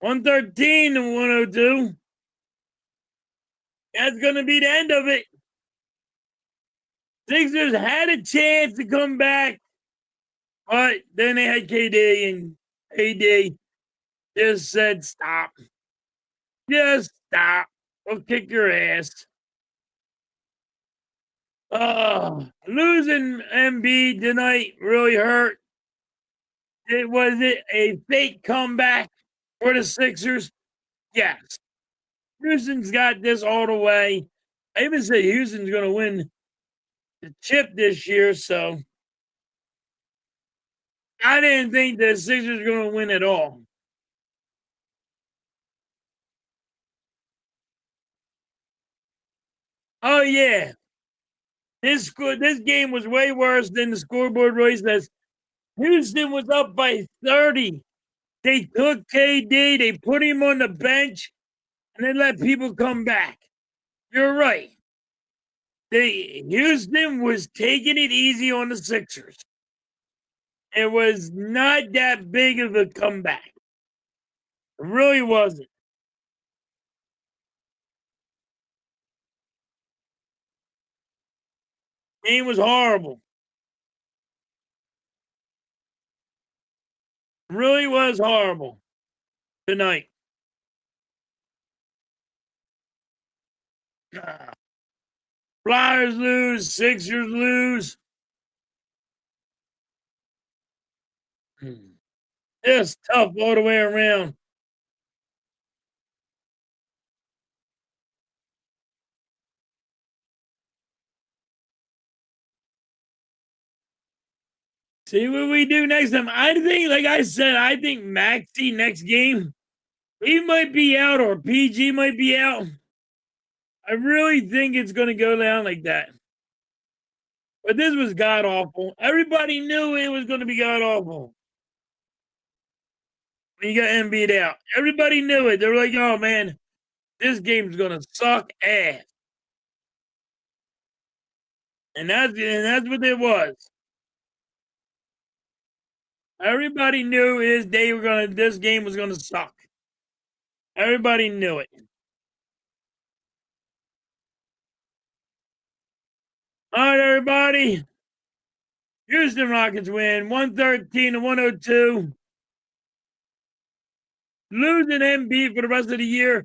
S2: 113 to 102. That's going to be the end of it. Sixers had a chance to come back, but then they had KD and AD just said, stop. Just stop. Go kick your ass. Losing Embiid tonight really hurt. Was it a fake comeback for the Sixers? Yes. Houston's got this all the way. I even said Houston's going to win the chip this year, so I didn't think the Sixers were going to win at all. Oh yeah, this game was way worse than the scoreboard really says. Houston was up by 30. They took KD, they put him on the bench, and they let people come back. You're right. Houston was taking it easy on the Sixers. It was not that big of a comeback. It really wasn't. Game was horrible. Really was horrible tonight. Flyers lose, Sixers lose. It's tough all the way around. See what we do next time. I think, like I said, I think Maxey next game, he might be out or PG might be out. I really think it's going to go down like that. But this was god awful. Everybody knew it was going to be god awful. When you got Embiid out, everybody knew it. They were like, "Oh man, this game's going to suck ass," and that's what it was. Everybody knew this game was gonna suck. Everybody knew it. All right, everybody. Houston Rockets win 113-102. Losing Embiid for the rest of the year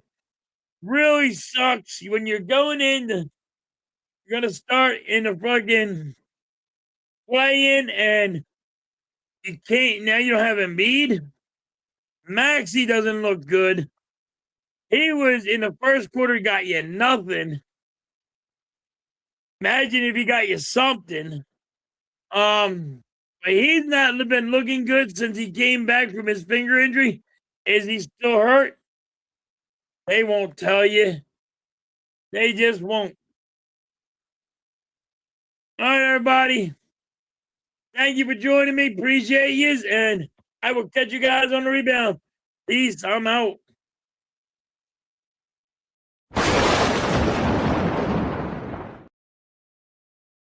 S2: really sucks. When you're going in, you're gonna start in the fucking play-in, and you can't. Now you don't have Embiid. Maxey doesn't look good. He was in the first quarter, got you nothing. Imagine if he got you something. But he's not been looking good since he came back from his finger injury. Is he still hurt? They won't tell you. They just won't. All right, everybody. Thank you for joining me. Appreciate you. And I will catch you guys on the rebound. Peace. I'm out.